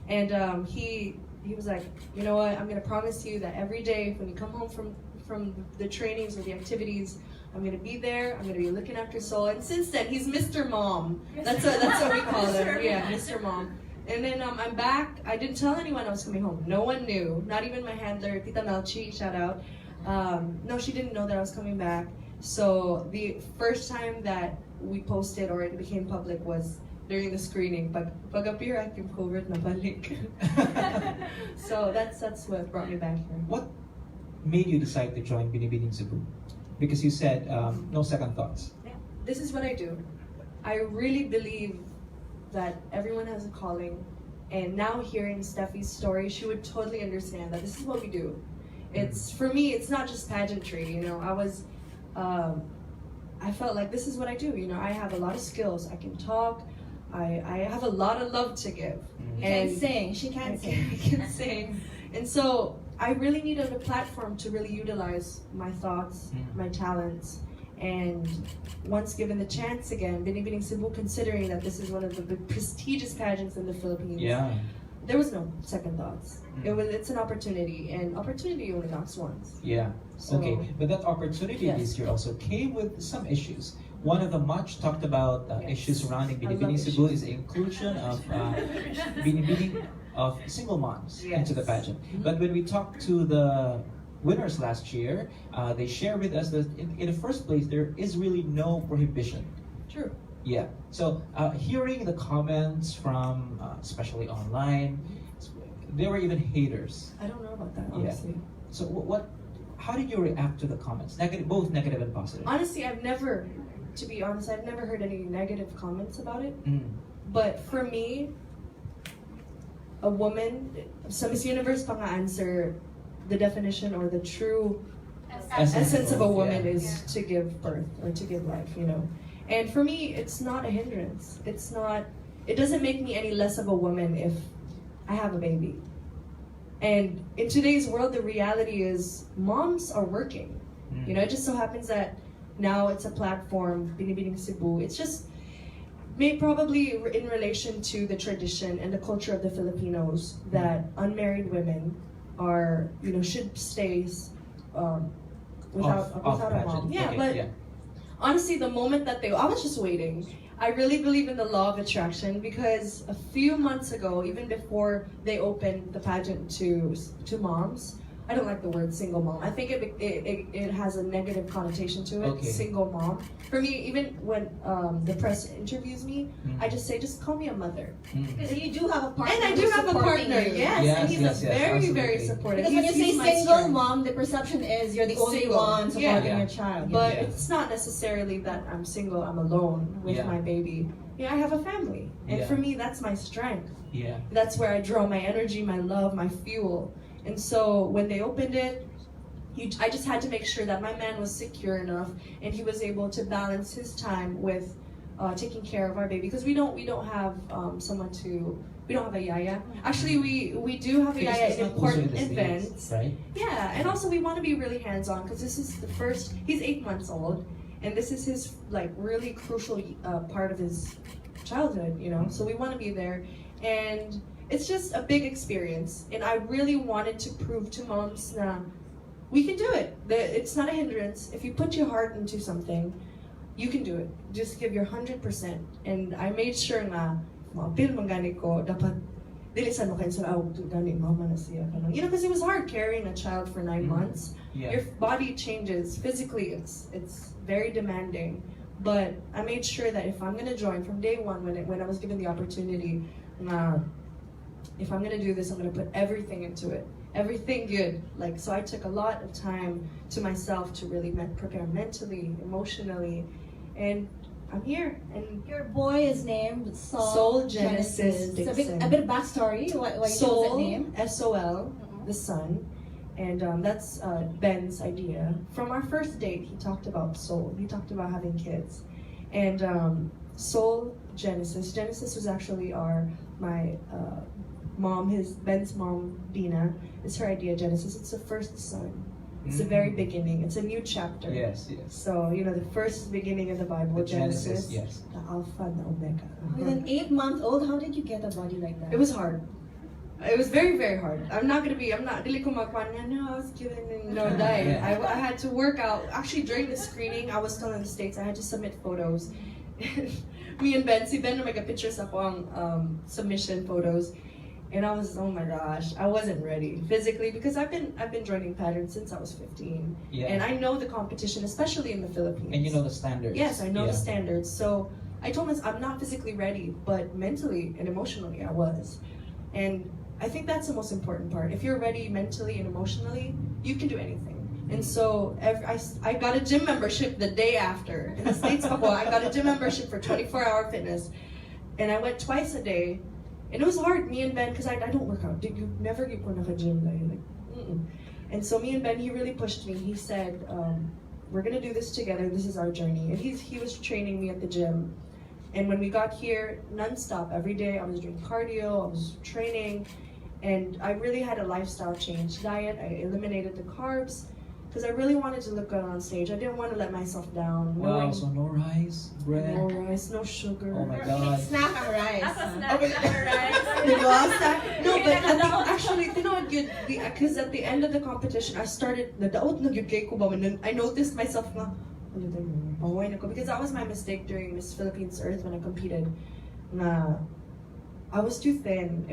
And he was like, you know what, I'm gonna promise you that every day when you come home from the trainings or the activities, I'm gonna be there, I'm gonna be looking after Soul. And since then, he's Mr. Mom. That's what we call him. Yeah, Mr. Mom. And then I'm back. I didn't tell anyone I was coming home. No one knew. Not even my handler, Tita Melchi, shout out. No, she didn't know that I was coming back. So the first time that we posted or it became public was during the screening. Pag appear at yung covert na balik. So that's what brought me back here. What made you decide to join Binibining Cebu? Because you said no second thoughts. This is what I do. I really believe that everyone has a calling, and now hearing Steffi's story, she would totally understand that this is what we do. It's for me, it's not just pageantry. I felt like this is what I do. I have a lot of skills. I can talk. I have a lot of love to give. You can sing. She can sing. I can sing. And so I really needed a platform to really utilize my thoughts, my talents. And once given the chance again, Binibining Cebu, considering that this is one of the prestigious pageants in the Philippines, there was no second thoughts. It's an opportunity, and opportunity only knocks once. Yeah. So, okay, but that opportunity Yes. this year also came with some issues. One of the much talked about Yes. issues surrounding I love Binibining Cebu issues. is the inclusion of Binibining of single moms into the Yes. pageant. But when we talked to the winners last year, they share with us that in the first place there is really no prohibition. True. Yeah. So hearing the comments from especially online, there were even haters. I don't know about that, Yeah. honestly. So how did you react to the comments? Both negative and positive. Honestly, to be honest, I've never heard any negative comments about it. Mm. But for me, a woman, sa Miss Universe pa nga answer, the definition or the true essence of a woman yeah. is to give birth or to give life, And for me, it's not a hindrance. It doesn't make me any less of a woman if I have a baby. And in today's world, the reality is moms are working. It just so happens that now it's a platform, Binibining Cebu. It's just probably in relation to the tradition and the culture of the Filipinos that unmarried women are, should stay without Off a mom. pageant. Yeah, Okay, but yeah. honestly, the moment that I was just waiting. I really believe in the law of attraction because a few months ago, even before they opened the pageant to moms, I don't like the word single mom. I think it has a negative connotation to it. Okay. Single mom. For me, even when the press interviews me, I just say, just call me a mother. Because you do have a partner. And I do who's have a supporting partner, you. yes, Yes, and he's yes, yes, very, absolutely. very supportive. Because when you He's say my single strength. mom, the perception is you're the only Single. one supporting Yeah. your child. But Yeah. it's not necessarily that I'm single, I'm alone with Yeah. my baby. I have a family. And Yeah. for me, that's my strength. Yeah. That's where I draw my energy, my love, my fuel. And so when they opened it, I just had to make sure that my man was secure enough and he was able to balance his time with taking care of our baby. Because we don't have we don't have a yaya. Actually, we do have a Because yaya it's in not also in important the States, events. right? Yeah, and also we want to be really hands-on because this is the first, he's 8 months old, and this is his really crucial part of his childhood, so we want to be there. And it's just a big experience, and I really wanted to prove to moms na we can do it. It's not a hindrance. If you put your heart into something, you can do it. Just give your 100%. And I made sure na ma-appeal man gani ko, dapat dilisan mo kayo sa gani mama na siya. Because it was hard carrying a child for 9 months. Yeah. Your body changes. Physically, it's very demanding. But I made sure that if I'm gonna join from day one, when I was given the opportunity, if I'm gonna do this, I'm gonna put everything into it. Everything good. So I took a lot of time to myself to really prepare mentally, emotionally, and I'm here. And Your boy is named Soul Genesis So Dixon. a bit of backstory. Why you chose that Soul, name? S-O-L, the sun. And that's Ben's idea. From our first date, he talked about soul. He talked about having kids. And Soul Genesis. Genesis was actually my mom, Ben's mom, Dina. It's her idea, Genesis. It's the first son. It's the very beginning. It's a new chapter. Yes, yes. So, the first beginning of the Bible, The Genesis, yes. the Alpha and the Omega. With an 8-month-old, how did you get a body like that? It was hard. It was very, very hard. I'm not, dili ko makwan, no, I was given no diet. Yeah. I had to work out. Actually, during the screening, I was still in the States, I had to submit photos. Me and Ben, si Ben na pictures ako ang submission photos. And I was, oh my gosh, I wasn't ready physically because I've been joining patterns since I was 15. Yeah. And I know the competition, especially in the Philippines. And you know the standards. Yes, I know Yeah. the standards. So I told myself I'm not physically ready, but mentally and emotionally I was. And I think that's the most important part. If you're ready mentally and emotionally, you can do anything. And so I got a gym membership the day after. In the States, I got a gym membership for 24-hour fitness. And I went twice a day. And it was hard, me and Ben, because I don't work out. You never get put a gym. And so me and Ben, he really pushed me. He said, we're going to do this together. This is our journey. And he was training me at the gym. And when we got here, nonstop, every day, I was doing cardio, I was training. And I really had a lifestyle change. Diet, I eliminated the carbs. Because I really wanted to look good on stage. I didn't want to let myself down. Wow, so no rice, bread. No rice, no sugar. Oh my God. Snack ang rice. Ako huh? snack number rice. No, but actually, you know what? Because at the end of the competition, I started, I noticed myself because that was my mistake during Miss Philippines Earth when I competed. I was too thin.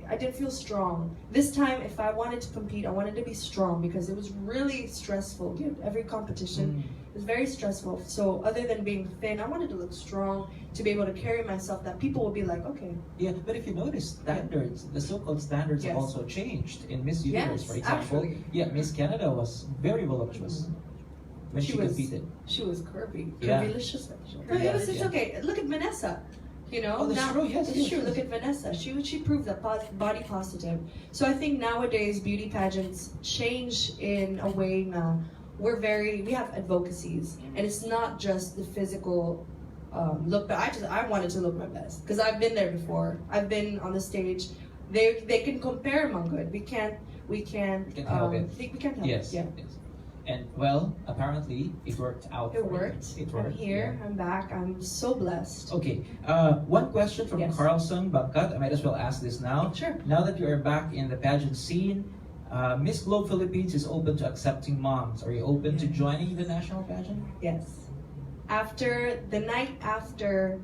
I didn't feel strong. This time, if I wanted to compete, I wanted to be strong because it was really stressful. Every competition is very stressful. So other than being thin, I wanted to look strong, to be able to carry myself, that people would be like, okay. Yeah, but if you notice, standards, the so-called standards have Yes. also changed. In Miss Universe, Yes, for example, actually. yeah, Miss Canada was very voluptuous when she competed. She was curvy. Yeah. Curvylicious. Yeah, It's yeah. okay. Look at Vanessa. Oh, that's true, yes, it's yes, true. yes. Look at Vanessa. She proved that body positive. So I think nowadays beauty pageants change in a way now. We have advocacies, and it's not just the physical look. But I wanted to look my best because I've been there before. I've been on the stage. They can compare among good. We can't help it. We can't help Yes, it. Yeah. yes. And well, apparently it worked out. It for you. worked. It I'm worked. here. yeah. I'm back. I'm so blessed. Okay, one question from Yes. Carlson Bangkat. I might as well ask this now. Sure. Now that you are back in the pageant scene, Miss Globe Philippines is open to accepting moms. Are you open to joining the national pageant? Yes. After the night after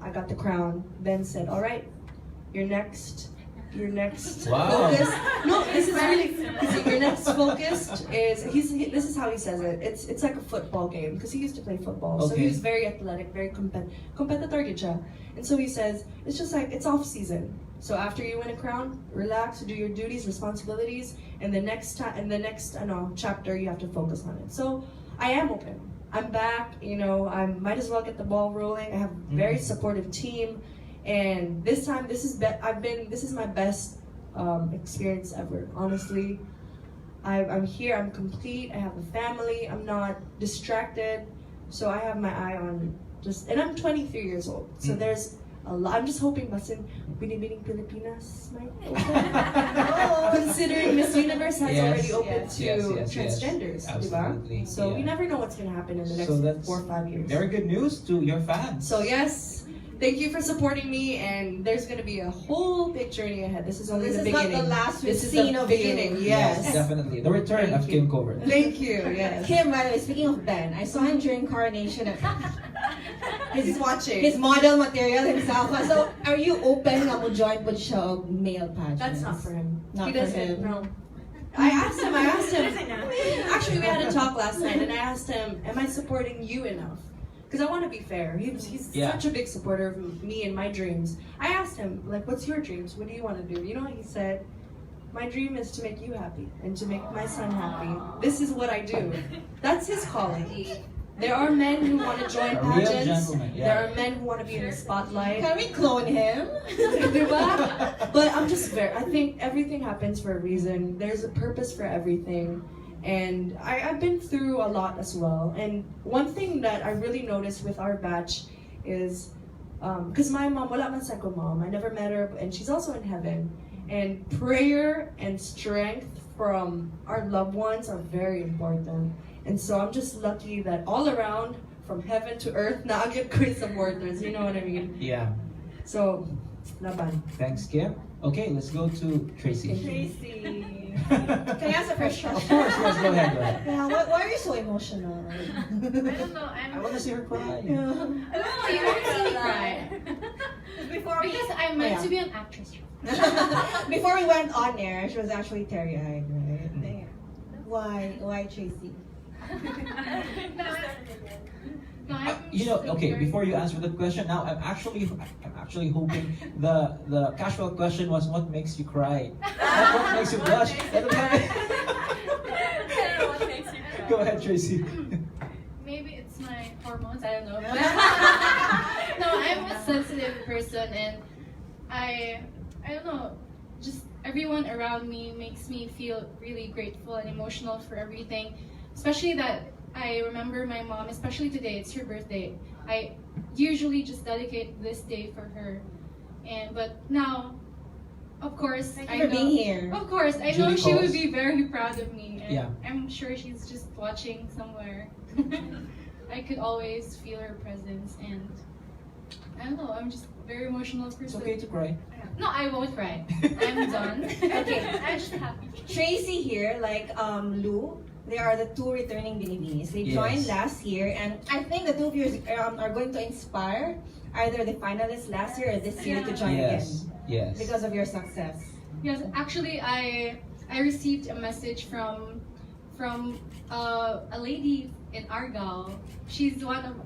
I got the crown, Ben said, "All right, your next Wow. focus." No, this is really your next focus is this is how he says it. It's like a football game because he used to play football, so Okay. he's very athletic, very competitor gid siya. And so he says it's just like it's off season. So after you win a crown, relax, do your duties, responsibilities, and the next chapter you have to focus on it. So I am open. I'm back. I might as well get the ball rolling. I have a very supportive team. And this time, this is my best experience ever. Honestly, I'm here. I'm complete. I have a family. I'm not distracted. So I have my eye on and I'm 23 years old. So there's a lot. I'm just hoping Basin Binibining Pilipinas might open. Considering Miss Universe has Yes, already opened to yes, transgenders, Absolutely, diba? So we yeah. never know what's gonna happen in the next So that's 4 or 5 years. Very good news to your fans. So yes, thank you for supporting me, and there's gonna be a whole big journey ahead. This is only This the is not beginning. the last we've This is seen the of you. beginning. Yes, Yes. definitely. The return Thank of you. Kim Covert. Thank you. Yes. Kim, by the way, speaking of Ben, I saw him during Coronation. He's watching. His model material himself. So, are you open na mo join po siya og male pageants? That's not for him. Not he for doesn't. him. No. I asked him. Actually, we had a talk last night, and I asked him, "Am I supporting you enough?" Because I want to be fair. He's Yeah. such a big supporter of me and my dreams. I asked him, like, "What's your dreams? What do you want to do?" You know what he said? "My dream is to make you happy and to make my son happy. This is what I do." That's his calling. There are men who want to join A real pageants. gentleman, yeah. There are men who want to be in the spotlight. Can we clone him? Diba? But I think everything happens for a reason. There's a purpose for everything. And I've been through a lot as well. And one thing that I really noticed with our batch is Because my mom, wala man sa ko mom, I never met her, and she's also in heaven. And prayer and strength from our loved ones are very important. And so I'm just lucky that all around, from heaven to earth, naagit ko yung supporters. You know what I mean? Yeah. So, laban. Thanks, Kim. Okay, let's go to Tracy. Tracy. Can I ask the first Of question? course, yes, go ahead, go ahead. Yeah, why are you so emotional? I don't know. I want to see her cry. Yeah. Oh, you won't see me cry. Before we Because I'm meant Yeah. to be an actress. Before we went on air, she was actually teary-eyed, right? Mm. Why Tracy? No, I'm You know, just okay. very- Before you answer the question, now I'm actually hoping the casual question was what makes you cry, not what makes you blush. That'll happen. what makes you cry? Go ahead, Tracy. Maybe it's my hormones, I don't know. No, I'm a sensitive person and I don't know, just everyone around me makes me feel really grateful and emotional for everything. Especially that I remember my mom, especially today, it's her birthday. I usually just dedicate this day for her. But now, of course, Thank I you for know, being here. Of course, I know Julie she would calls. be very proud of me. And Yeah. I'm sure she's just watching somewhere. I could always feel her presence, and I don't know. I'm just a very emotional person. It's okay to cry. No, I won't cry. I'm done. Okay. I'm just happy. Tracy here, like Lou, they are the two returning Binibinis. They Yes. joined last year, and I think the two of you are going to inspire either the finalists last year or this year to join Yes, again yes. because of your success. Yes, actually, I received a message from a lady in Argyle. She's one of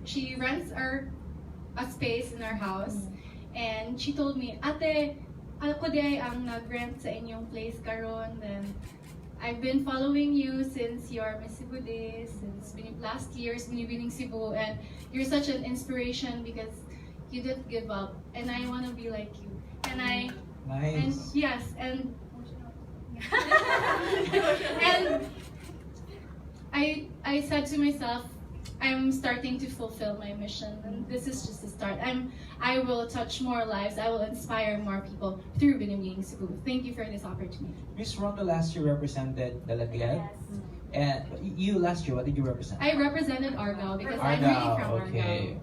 she rents a space in our house, and she told me, Ate, ako day ang nag-rent sa inyong place karon. Then I've been following you since your Miss Cebu days, since last year's Binibining Cebu, and you're such an inspiration because you didn't give up, and I want to be like you. And and Nice. yes, and and I said to myself, I'm starting to fulfill my mission, and this is just the start. I will touch more lives. I will inspire more people through Binibining Cebu. Thank you for this opportunity. Miss Ronda last year represented Dalagled. Yes. And you last year, what did you represent? I represented Argyle because I'm really from Argyle, Argyle. okay.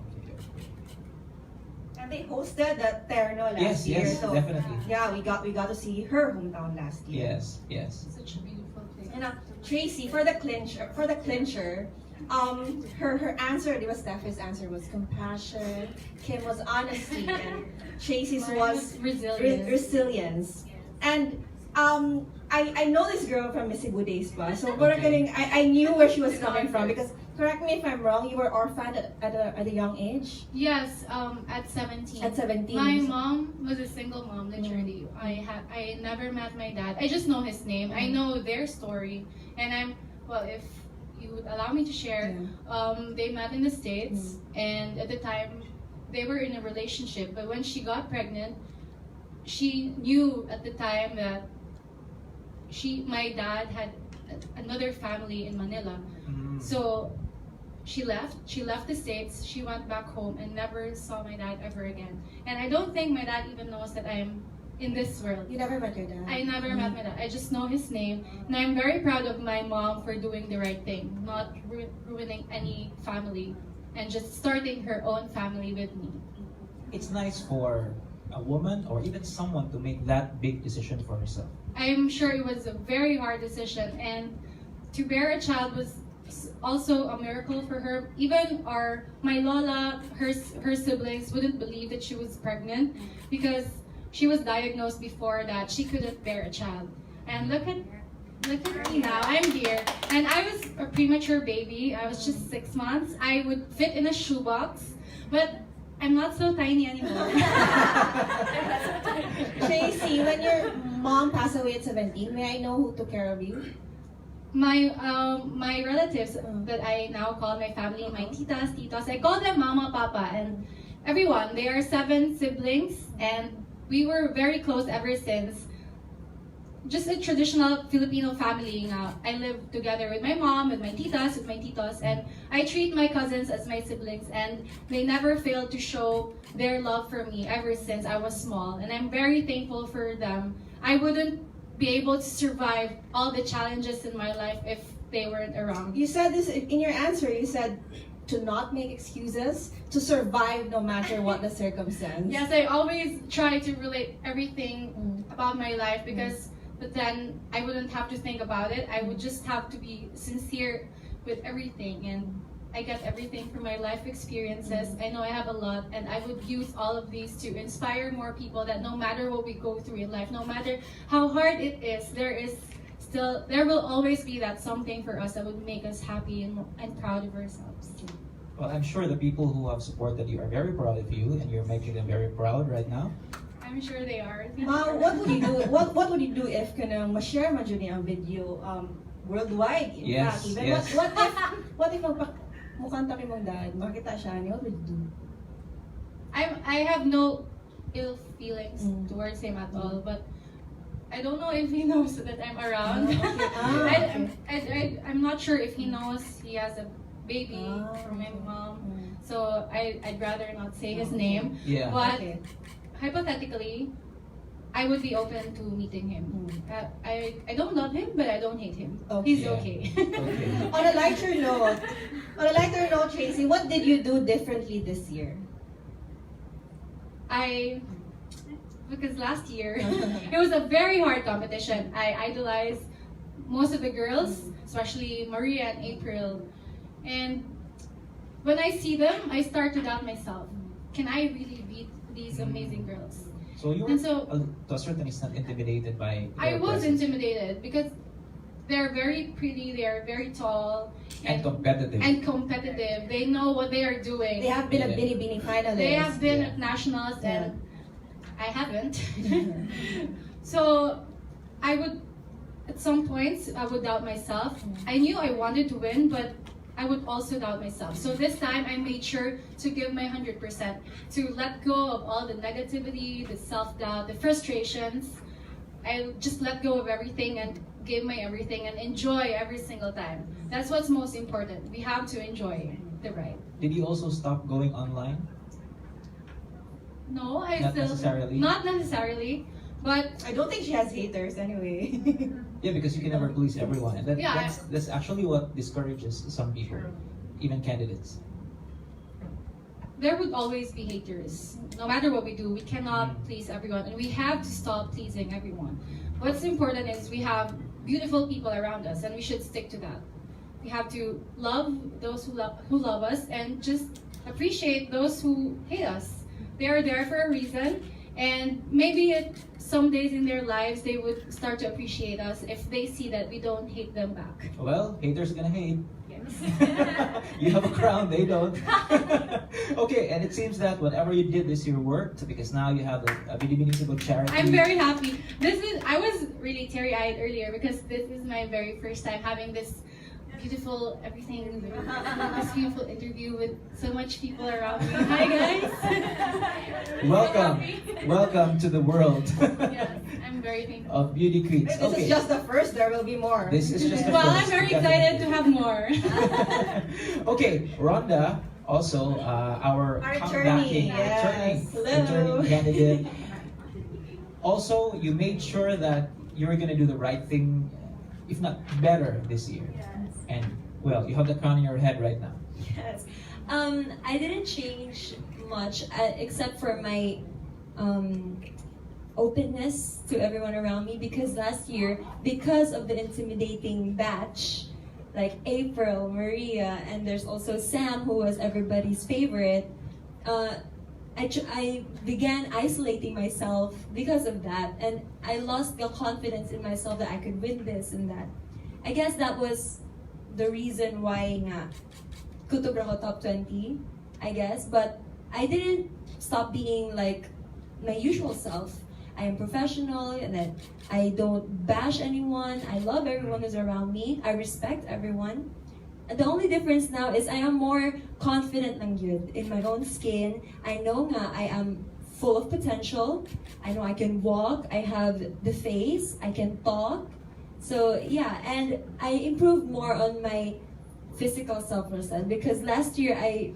And they hosted the Terno last Yes, year. yes, So definitely. yeah, we got to see her hometown last year. Yes, yes. Such a beautiful place. And Tracy, for the clincher, her answer, it was Stephanie's answer was compassion. Kim was honesty, and Tracy's Mine was resilience. resilience. And I know this girl from Miss Cebu days pa, so Okay. I knew where she was coming from because correct me if I'm wrong, you were orphaned at a young age. Yes, at 17. At 17. My mom was a single mom, literally. I never met my dad. I just know his name. I know their story. And if you would allow me to share, they met in the States, and at the time, they were in a relationship. But when she got pregnant, she knew at the time that my dad had another family in Manila. Mm. So she left the States, she went back home and never saw my dad ever again. And I don't think my dad even knows that I'm in this world. You never met your dad. I never met my dad. I just know his name. And I'm very proud of my mom for doing the right thing, not ruining any family and just starting her own family with me. It's nice for a woman or even someone to make that big decision for herself. I'm sure it was a very hard decision, and to bear a child was also a miracle for her. Even my lola, her siblings wouldn't believe that she was pregnant because she was diagnosed before that she couldn't bear a child. And look at me now, I'm here. And I was a premature baby. I was just 6 months. I would fit in a shoebox, but I'm not so tiny anymore. Tracy, when your mom passed away at 17, may I know who took care of you? My relatives that I now call my family, my titas, titos, I call them mama, papa, and everyone. They are 7 siblings, and we were very close ever since just a traditional Filipino family nga. I live together with my mom, with my titas, with my titos, and I treat my cousins as my siblings, and they never fail to show their love for me ever since I was small, and I'm very thankful for them. I wouldn't be able to survive all the challenges in my life if they weren't around. You said this in your answer. You said to not make excuses, to survive no matter what the circumstance. Yes, I always try to relate everything about my life because but then I wouldn't have to think about it. I would just have to be sincere with everything, and I get everything from my life experiences. I know I have a lot, and I would use all of these to inspire more people that no matter what we go through in life, no matter how hard it is, there will always be that something for us that would make us happy and proud of ourselves. Well, I'm sure the people who have supported you are very proud of you, and you're making them very proud right now. I'm sure they are. Ma, what would you do? What would you do if kanang ma-share man jud ni ang video worldwide? In Yes, fact, even yes. what if mukanta kay mong dad, makita siya ni, what would you do? I have no ill feelings towards him at all, but I don't know if he knows that I'm around. I'm not sure if he knows he has a baby from my mom, so I'd rather not say his name. Yeah. But hypothetically, I would be open to meeting him. I don't love him, but I don't hate him. He's Yeah. okay. Okay. On a lighter note, Tracy, what did you do differently this year? Because last year it was a very hard competition. I idolized most of the girls, especially Maria and April, and when I see them, I start to doubt myself. Can I really beat these amazing girls? So you were, And so- to a certain extent, intimidated by I their was presence. intimidated because they're very pretty, they're very tall, And competitive. They know what they are doing. They have been a Yeah. Binibining finalist. They have been Yeah. at nationals, Yeah. and I haven't. So I would, at some points, I would doubt myself. I knew I wanted to win, but I would also doubt myself. So this time I made sure to give my 100%, to let go of all the negativity, the self-doubt, the frustrations. I just let go of everything and gave my everything and enjoy every single time. That's what's most important. We have to enjoy the ride. Did you also stop going online? No, I Not still necessarily? not necessarily, but I don't think she has haters anyway. Yeah, because you can never please everyone, and Yeah, that's actually what discourages some people, even candidates. there would always be haters. No matter what we do, we cannot please everyone, and we have to stop pleasing everyone. What's important is we have beautiful people around us, and we should stick to that. We have to love those who love us, and just appreciate those who hate us. They are there for a reason, and maybe some days in their lives they would start to appreciate us if they see that we don't hate them back. Well, haters gonna hate. Yes. You have a crown, they don't. Okay, and it seems that whatever you did this year worked, because now you have a Binibining Cebu charity. I'm very happy. I was really teary-eyed earlier because this is my very first time having this beautiful everything, this beautiful interview with so much people around me. Hi guys. Welcome to the world Yes, I'm very thankful. of beauty queens. This is just the first, there will be more. This is just the Well, first, I'm very definitely. excited to have more. Okay, Rhonda, also our attorney, comeback yes. Hello. attorney candidate. Also, you made sure that you were gonna do the right thing, if not better, this year. And well, you have the crown in your head right now. Yes. I didn't change much except for my openness to everyone around me, because last year, because of the intimidating batch, like April, Maria, and there's also Sam, who was everybody's favorite, I began isolating myself because of that, and I lost the confidence in myself that I could win this and that. I guess that was the reason why nga kutub ako top 20, I guess, but I didn't stop being like my usual self. I am professional, and that I don't bash anyone. I love everyone who's around me. I respect everyone. The only difference now is I am more confident ng yun in my own skin. I know nga I am full of potential. I know I can walk, I have the face, I can talk. So yeah, and I improved more on my physical self-respect because last year I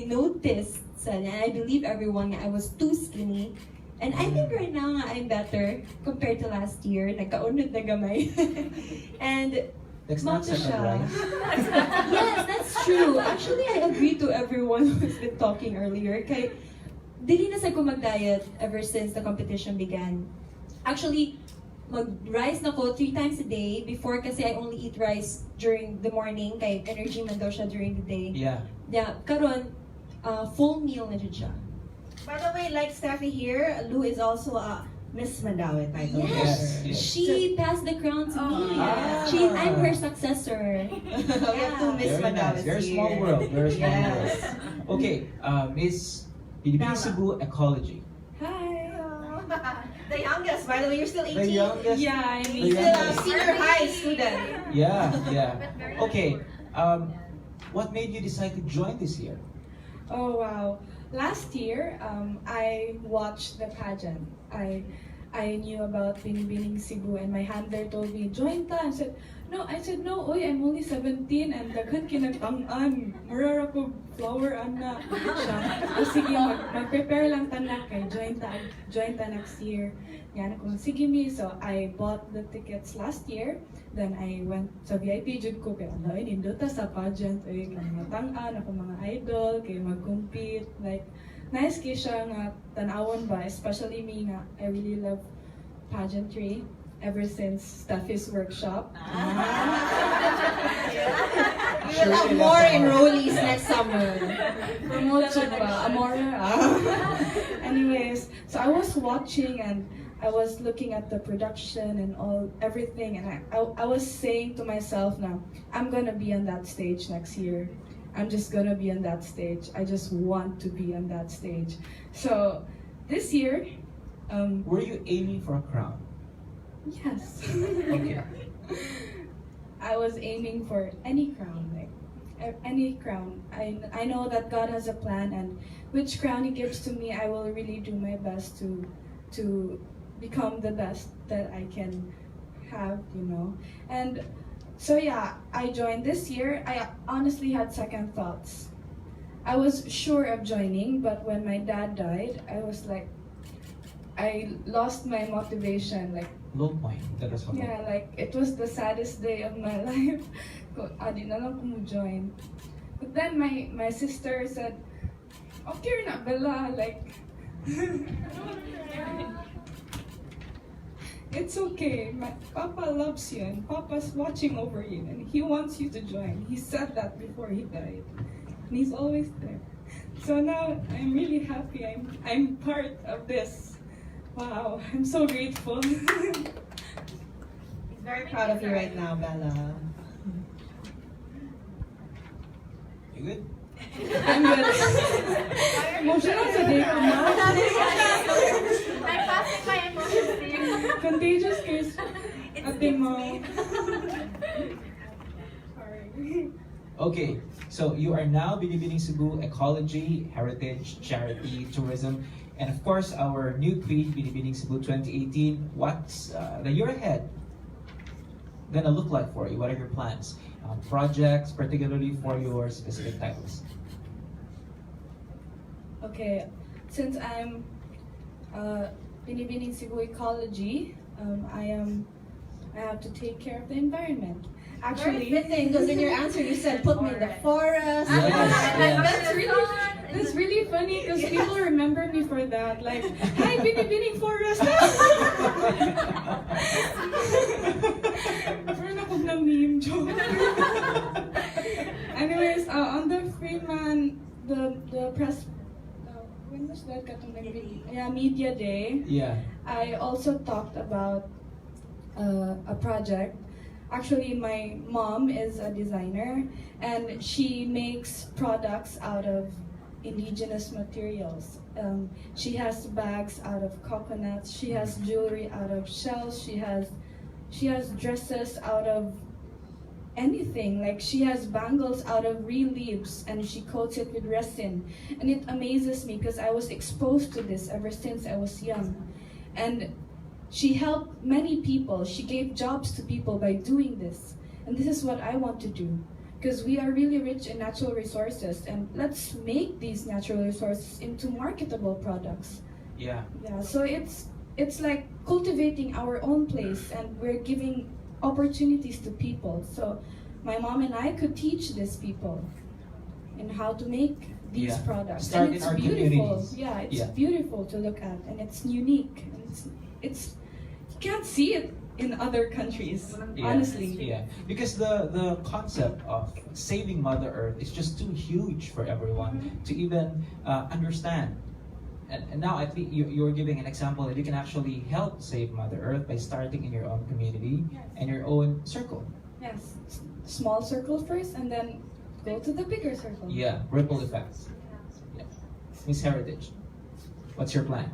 noticed and I believe everyone I was too skinny. And I think right now I'm better compared to last year. Nagkaunod na gamay. And That's not Ma'am second, siya. right? Yes, that's true. Actually, I agree to everyone who's been talking earlier. Kay, dili na sa ko mag-diet ever since the competition began. Actually, mag-rice na ko 3 times a day. Before kasi I only eat rice during the morning. Kay energy man daw siya during the day. Yeah. Yeah, karon full meal na jud siya. By the way, like Steffi here, Lou is also a Miss Mandawi title. Yes, Yes. she passed the crown to me. Ah. I'm her successor. We have two Miss Very Mandawis nice. Very here. small world. Very small Yes. world. Okay, Miss Binibining Bella. Cebu Ecology. Hi. The youngest, by the way, you're still 18. The youngest. Yeah, I The mean, Still a youngest. senior high student. Yeah, yeah. Okay. What made you decide to join this year? oh wow. Last year, I watched the pageant. I knew about Binibining Cebu and my handler told me, join ta. I said, no, oy, I'm only 17 and daghan kinagtang-an. Murara ko flower ana. Siya, sige, mag-prepare lang ta na kay join ta next year. Yan ako, sige mi. So I bought the tickets last year. Then I went sa VIP jud ko kay ano, nindota sa pageant ay matang-an ako mga idol kay mag-compete like nice kay siya nga tan-awon ba, especially me nga I really love pageantry ever since Steffi's workshop. We will have more enrollees next summer. Promote siya ba? Amora? Anyways, so I was watching and I was looking at the production and everything, and I was saying to myself now, I'm gonna be on that stage next year. I'm just gonna be on that stage. I just want to be on that stage. So this year, Were you aiming for a crown? yes. Okay. I was aiming for any crown, like any crown. I know that God has a plan, and which crown He gives to me, I will really do my best to become the best that I can have, you know. And so yeah, I joined this year. I honestly had second thoughts. I was sure of joining, but when my dad died, I was like, I lost my motivation. Like, Low point. That was what. yeah, like it was the saddest day of my life. Di na lang ko mo join. But then my sister said, okay na Bella, like it's okay. My Papa loves you and Papa's watching over you and he wants you to join. He said that before he died. And he's always there. So now I'm really happy. I'm part of this. Wow, I'm so grateful. He's very proud of you right now, Bella. You good? I'm good. Emotional today, Mama. I'm passing my emotions to you. Contagious case. It's Ate mo. Sorry. Okay, so you are now Binibining Cebu Ecology, Heritage, Charity, Tourism, and of course our new queen, Binibining Cebu 2018. What's the year ahead gonna look like for you? What are your plans? Projects, particularly for your specific titles? Okay, since I'm Binibining Cebu Ecology, I have to take care of the environment. Actually, Actually, fitting because in your answer you said put me in the forest. Yes. that's really funny because people remember me for that. Like, hi, Binibining Forest. Meron akong na meme joke. Anyways, on the Freeman, the press. When was that? Yeah, media day. Yeah. I also talked about a project. Actually, my mom is a designer and she makes products out of indigenous materials. She has bags out of coconuts. She has jewelry out of shells. She has dresses out of anything. Like she has bangles out of real leaves and she coats it with resin. And it amazes me because I was exposed to this ever since I was young. And she helped many people. She gave jobs to people by doing this. And this is what I want to do. Because we are really rich in natural resources, and let's make these natural resources into marketable products. Yeah. Yeah, so it's like cultivating our own place, and we're giving opportunities to people. So my mom and I could teach these people in how to make these Yeah. products. Start and in it's our beautiful. communities. Yeah, it's Yeah. beautiful to look at, and it's unique. And it's you can't see it in other countries, Yeah, honestly. Yeah, because the concept of saving Mother Earth is just too huge for everyone to even understand. And now I think you're giving an example that you can actually help save Mother Earth by starting in your own community and your own circle. Yes, small circle first, and then go to the bigger circle. Yeah, ripple effects. Yeah. Miss Heritage, what's your plan?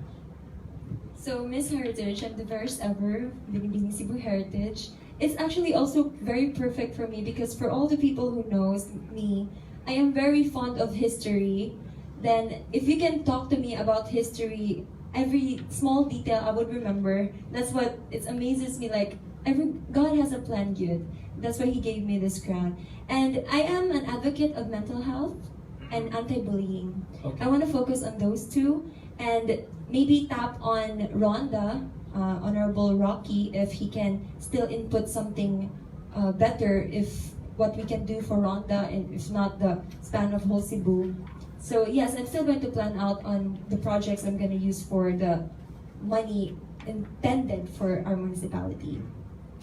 So Miss Heritage and the first ever Binibining Cebu Heritage, it's actually also very perfect for me because for all the people who knows me, I am very fond of history. Then if you can talk to me about history, every small detail I would remember. That's what it amazes me. Like God has a plan good. That's why He gave me this crown. And I am an advocate of mental health and anti-bullying. Okay. I want to focus on those two and maybe tap on Rhonda, Honorable Rocky, if he can still input something better, if what we can do for Rhonda, and if not the span of whole Cebu. So yes, I'm still going to plan out on the projects I'm going to use for the money intended for our municipality.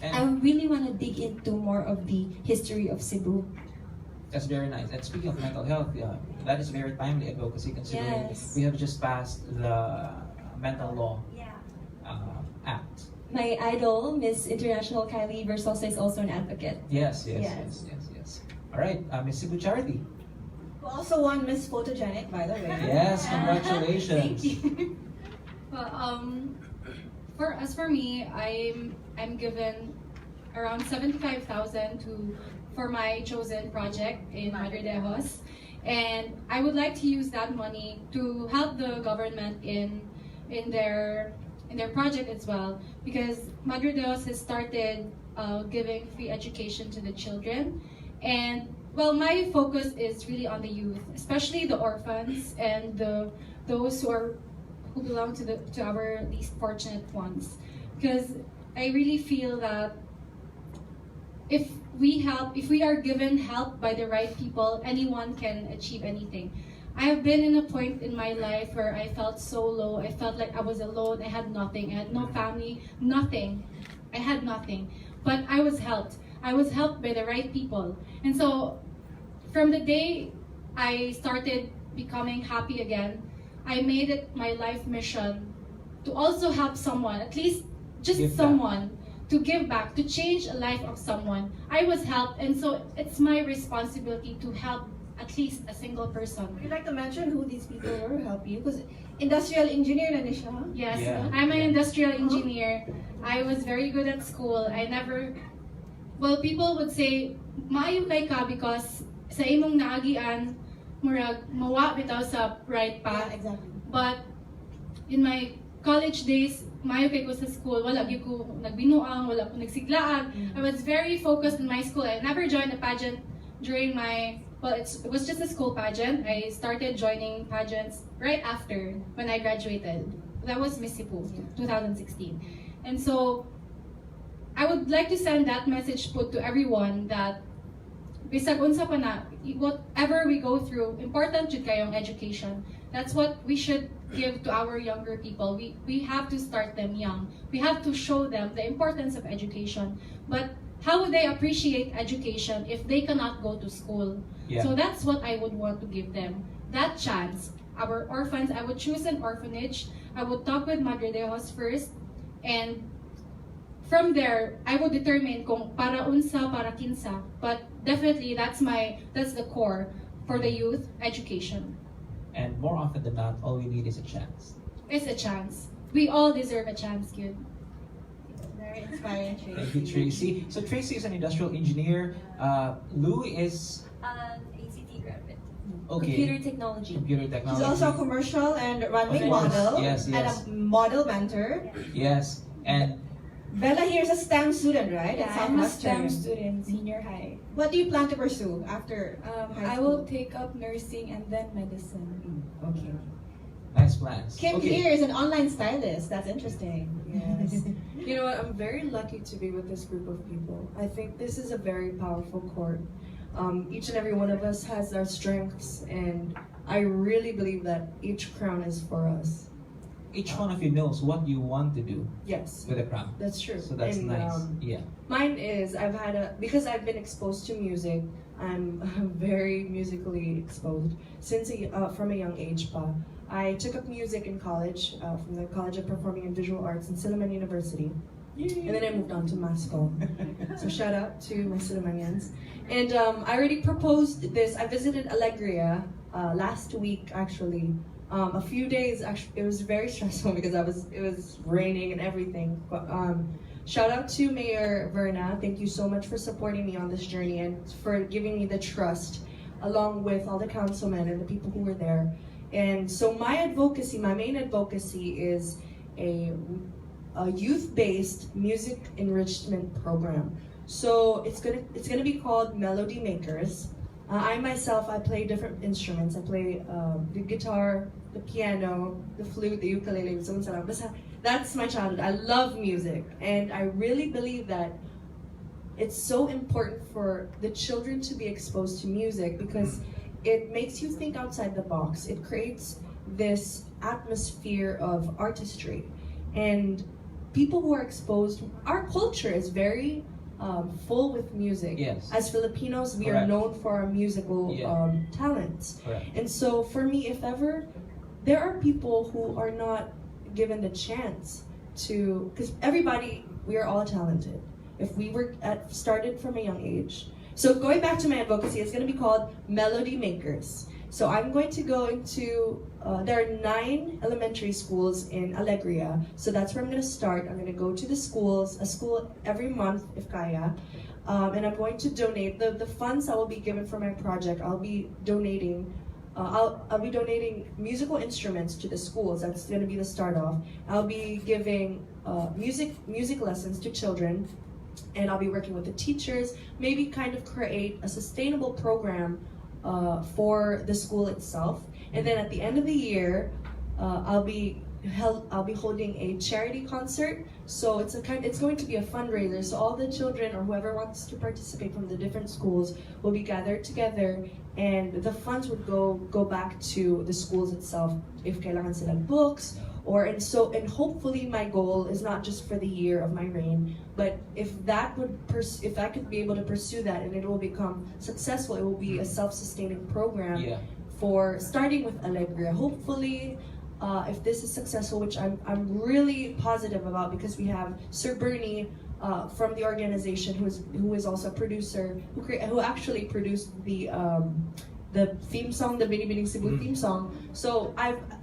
I And really want to dig into more of the history of Cebu. that's very nice. And speaking of mental health, yeah, that is very timely advocacy considering Yes. we have just passed the mental law act. My idol, Miss International Kylie Versosa, is also an advocate. Yes. Yes. All right, Miss Cebu Charity. Who also won Miss Photogenic, by the way. Yes, congratulations. Well, for me, I'm given around 75,000 for my chosen project in Madre de Dios, and I would like to use that money to help the government in their project as well, because Madre de Dios has started giving free education to the children, and well, my focus is really on the youth, especially the orphans and those who belong to our least fortunate ones, because I really feel that if we are given help by the right people, anyone can achieve anything. I have been in a point in my life where I felt so low. I felt like I was alone. I had nothing. I had no family, nothing. I had nothing. But I was helped. I was helped by the right people. And so from the day I started becoming happy again, I made it my life mission to also help someone, at least just Give back. someone, to give back, to change a life of someone. I was helped, and so it's my responsibility to help at least a single person. Would you like to mention who these people were who help you? Because industrial engineer na siya. Yes, Yeah. I'm an industrial engineer. I was very good at school. People would say, maayo kay ka because sa imong naagian, murag, mawa bitaw sa right Yeah, path. exactly. But in my college days, maayo kay ko sa school, wala gyud ko nagbinuang, wala ko nagsiglaan. I was very focused in my school. I never joined a pageant during my, it was just a school pageant. I started joining pageants right after when I graduated. That was Miss Cebu, 2016. And so I would like to send that message put to everyone that bisag unsa pa na, whatever we go through, important jud kayong education. That's what we should give to our younger people. We have to start them young. We have to show them the importance of education. But how would they appreciate education if they cannot go to school? Yeah. So that's what I would want to give them, that chance. Our orphans, I would choose an orphanage. I would talk with Madre de Dios first, and from there, I would determine kung para unsa, para kinsa. But definitely, that's the core for the youth, education. And more often than not, all we need is a chance. It's a chance. We all deserve a chance, kid. Very inspiring, Tracy. Thank you, Tracy. So Tracy is an industrial engineer. Lou is ACT graduate. okay. Computer technology. Computer She's technology. also a commercial and runway Of course. model Yes, and yes. a model mentor. Yes, and Bella here is a STEM student, right? Yeah, At I'm a Southwestern. STEM student, senior high. What do you plan to pursue after high I school? will take up nursing and then medicine. Okay. nice plans. Kim Okay. here is an online stylist. That's interesting. Yes. You know what? I'm very lucky to be with this group of people. I think this is a very powerful court. Each and every one of us has our strengths, and I really believe that each crown is for us. Each one of you knows what you want to do Yes, with a crown. that's true. So that's And, nice. Yeah. Mine is because I've been exposed to music. I'm very musically exposed from a young age. Pa. I took up music in college from the College of Performing and Visual Arts in Silliman University, and then I moved on to Masco. So shout out to my Sillimanians. And I already proposed this. I visited Alegria last week actually. A few days actually, it was very stressful because it was raining and everything. But shout out to Mayor Verna. Thank you so much for supporting me on this journey and for giving me the trust, along with all the councilmen and the people who were there. And so my main advocacy is a youth-based music enrichment program. So it's gonna be called Melody Makers. I myself, I play different instruments. I play the guitar, the piano, the flute, the ukulele. That's my childhood. I love music, and I really believe that it's so important for the children to be exposed to music because it makes you think outside the box. It creates this atmosphere of artistry, and people who are exposed, our culture is very full with music. Yes. As Filipinos, we Correct. are known for our musical Yeah. talents. Correct. And so for me, if ever, there are people who are not given the chance to, because we are all talented. If we were started from a young age. So going back to my advocacy, it's going to be called Melody Makers. So I'm going to go into, there are 9 elementary schools in Alegria. So that's where I'm going to start. I'm going to go to a school every month if kaya. And I'm going to donate, the funds that will be given for my project, I'll be donating I'll be donating musical instruments to the schools. That's going to be the start off. I'll be giving music lessons to children, and I'll be working with the teachers, maybe kind of create a sustainable program for the school itself. And then at the end of the year, I'll be holding a charity concert. So it's going to be a fundraiser. So all the children or whoever wants to participate from the different schools will be gathered together, and the funds would go back to the schools itself if kailangan silang books. And hopefully my goal is not just for the year of my reign, but if I could be able to pursue that and it will become successful, it will be a self-sustaining program. Yeah. For starting with Alegria. Hopefully, if this is successful, which I'm really positive about, because we have Sir Bernie from the organization who is also a producer who actually produced the theme song, the Binibining Cebu theme song. So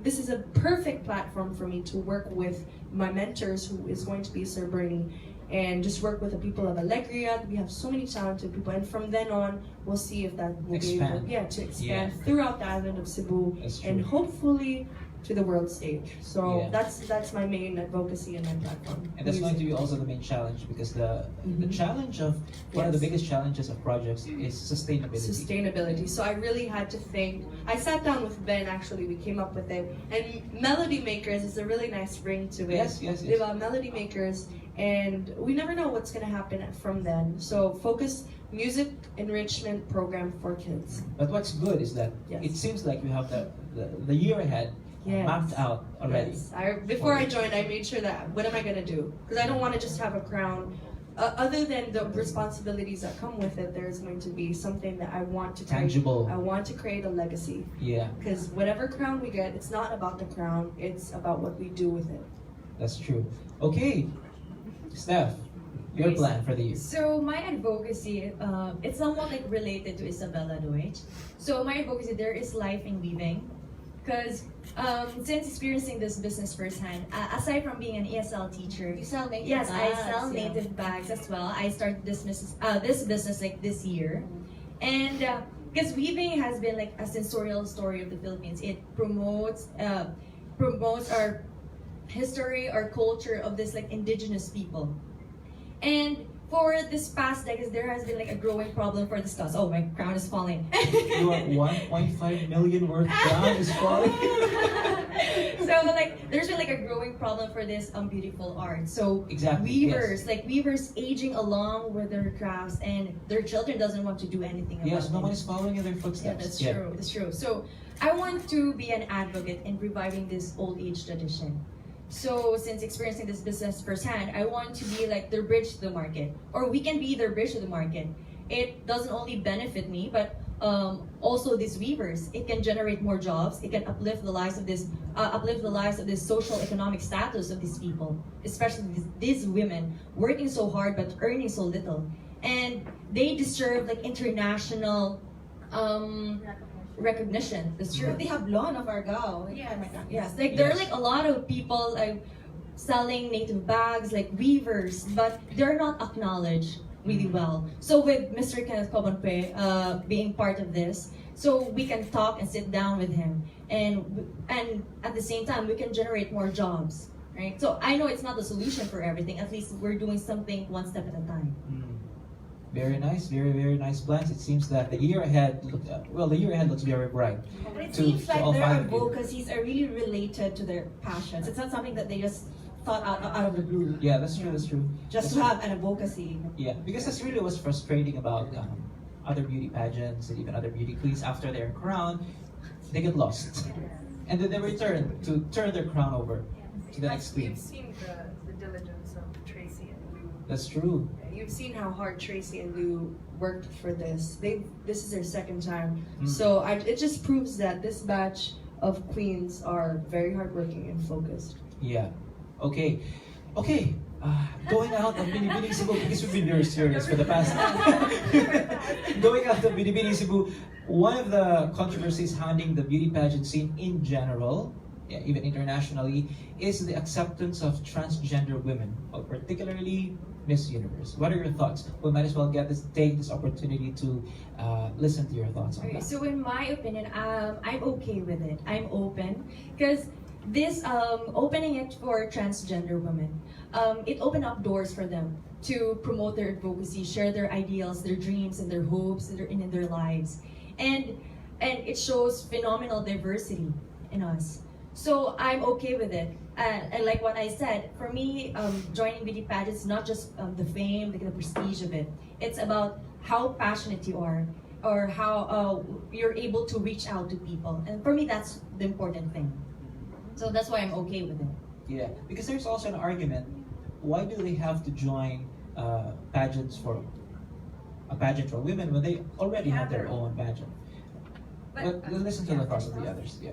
this is a perfect platform for me to work with my mentors, who is going to be Sir Bernie, and just work with the people of Alegria. We have so many talented people, and from then on, we'll see if that will Expand. be able to expand throughout the island of Cebu, That's true. and hopefully to the world stage. So Yeah. that's my main advocacy and my platform. And that's going to Music. be also the main challenge, because the challenge of one of the Yes. biggest challenges of projects is sustainability. Sustainability. So I really had to think. I sat down with Ben, actually, we came up with it. And Melody Makers is a really nice ring to it. Yes. Diba? Melody Makers. And we never know what's going to happen from then. So focus music enrichment program for kids. But what's good is that Yes. it seems like you have the year ahead Yes. mapped out already. Yes. Before I joined, I made sure that what am I going to do? Because I don't want to just have a crown. Other than the responsibilities that come with it, there's going to be something that I want to create. Tangible. I want to create a legacy. Yeah, Because whatever crown we get, it's not about the crown, it's about what we do with it. that's true. Okay, Steph, your Yes. plan for the year. So my advocacy, it's somewhat like related to Isabella Deutsch. So my advocacy, there is life in weaving. Because since experiencing this business firsthand, aside from being an ESL teacher, You sell native yes, I bags, sell yeah. native bags as well. I started this business like this year, and because weaving has been like a sensorial story of the Philippines. It promotes our history, our culture of this like indigenous people, and for this past decades, there has been like a growing problem for this class. Oh, my crown is falling. Your 1.5 million worth crown is falling. So like there's been like a growing problem for this beautiful art. So Exactly, weavers aging along with their crafts, and their children doesn't want to do anything about Yes, it. no one is following in their Yeah, footsteps. that's true. That's true. So I want to be an advocate in reviving this old age tradition. So since experiencing this business firsthand, I want to be like their bridge to the market, or we can be their bridge to the market. It doesn't only benefit me, but also these weavers. It can generate more jobs. It can uplift the lives of this social economic status of these people, especially these women working so hard but earning so little, and they deserve like international recognition. That's true. But they have lawn of Argao. Yes. Yes, like there are like a lot of people like selling native bags, like weavers, but they're not acknowledged really well. So with Mr. Kenneth Cobonpe being part of this, so we can talk and sit down with him, and at the same time we can generate more jobs, right? So I know it's not the solution for everything. At least we're doing something one step at a time. Very nice, very nice plans. It seems that the year ahead, the year ahead looks very bright. And it To- seems to like all their five of you. advocacies are really related to their passions. It's not something that they just thought out of the blue. Yeah, that's true. That's true. Just to have an advocacy. Yeah, because that's really what's frustrating about other beauty pageants and even other beauty queens. After their crown, they get lost, and then they return to turn their crown over to the next queen. You've seen the diligence of Tracy and Lou. That's true. You've seen how hard Tracy and Lou worked for this. This is their second time. Mm. So it just proves that this batch of queens are very hardworking and focused. Yeah. Okay. Going out of Binibining Cebu, because we've been very serious for the past. Going out of Binibining Cebu, one of the controversies hounding the beauty pageant scene in general, yeah, even internationally, is the acceptance of transgender women, particularly Miss Universe. What are your thoughts? We might as well take this opportunity to listen to your thoughts on Okay, that. so in my opinion, I'm okay with it. I'm open because this opening it for transgender women, it opened up doors for them to promote their advocacy, share their ideals, their dreams, and their hopes in their lives, and it shows phenomenal diversity in us. So I'm okay with it. And like what I said, for me, joining beauty pageants is not just the fame, the prestige of it. It's about how passionate you are, or how you're able to reach out to people. And for me, that's the important thing. So that's why I'm okay with it. Yeah, because there's also an argument. Why do they have to join pageants for a pageant for women when they already have their own pageant? But listen to the thoughts of the others. Yeah.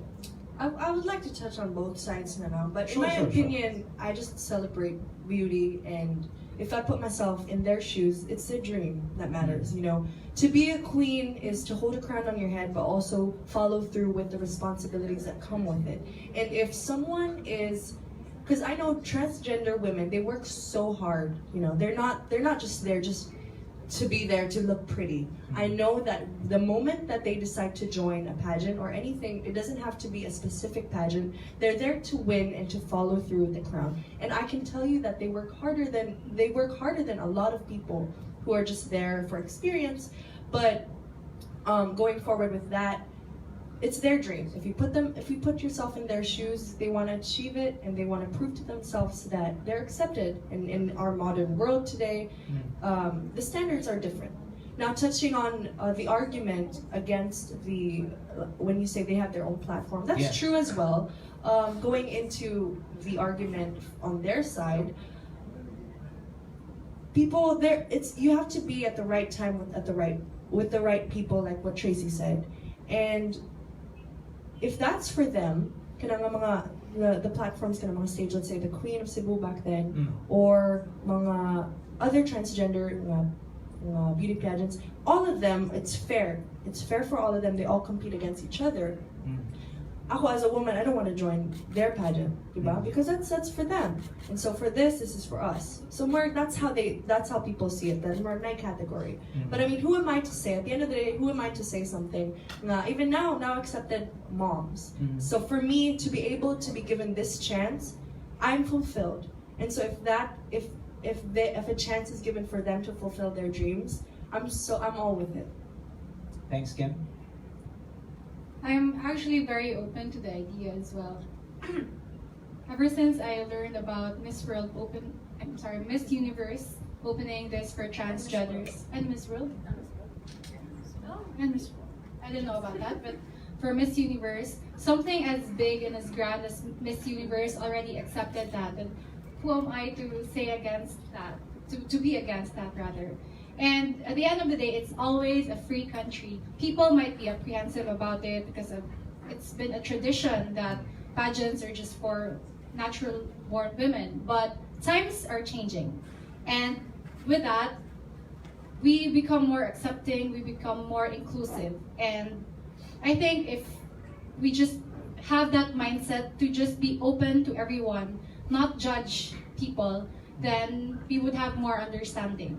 I would like to touch on both sides now, but Sure, in my sure. opinion, I just celebrate beauty, and if I put myself in their shoes, it's their dream that matters, you know. To be a queen is to hold a crown on your head, but also follow through with the responsibilities that come with it. And if someone is, because I know transgender women, they work so hard, you know, they're not just there just to be there to look pretty. I know that the moment that they decide to join a pageant or anything, it doesn't have to be a specific pageant. They're there to win and to follow through with the crown. And I can tell you that they work harder than a lot of people who are just there for experience. But going forward with that, it's their dream. If you put yourself in their shoes, they want to achieve it, and they want to prove to themselves that they're accepted in our modern world today. The standards are different. Now, touching on the argument against when you say they have their own platform, that's Yeah. true as well. Going into the argument on their side, people there, you have to be at the right time with the right people, like what Tracy said, and if that's for them, the platforms, mga stage, let's say the Queen of Cebu back then, or mga other transgender beauty pageants, all of them, it's fair. It's fair for all of them. They all compete against each other. ako as a woman, I don't want to join their pageant, diba? Because that's for them. And so for this is for us. So more, that's how people see it. Then more my category. But I mean, who am I to say? At the end of the day, who am I to say something? Even now accepted moms. So for me to be able to be given this chance, I'm fulfilled. And so if a chance is given for them to fulfill their dreams, I'm all with it. Thanks, Kim. I'm actually very open to the idea as well. Ever since I learned about Miss Universe opening this for transgenders and Miss World. And Miss World. I didn't know about that, but for Miss Universe, something as big and as grand as Miss Universe already accepted that. And who am I to say against that? To be against that rather. And at the end of the day, it's always a free country. People might be apprehensive about it because it's been a tradition that pageants are just for natural-born women. But times are changing. And with that, we become more accepting, we become more inclusive. And I think if we just have that mindset to just be open to everyone, not judge people, then we would have more understanding.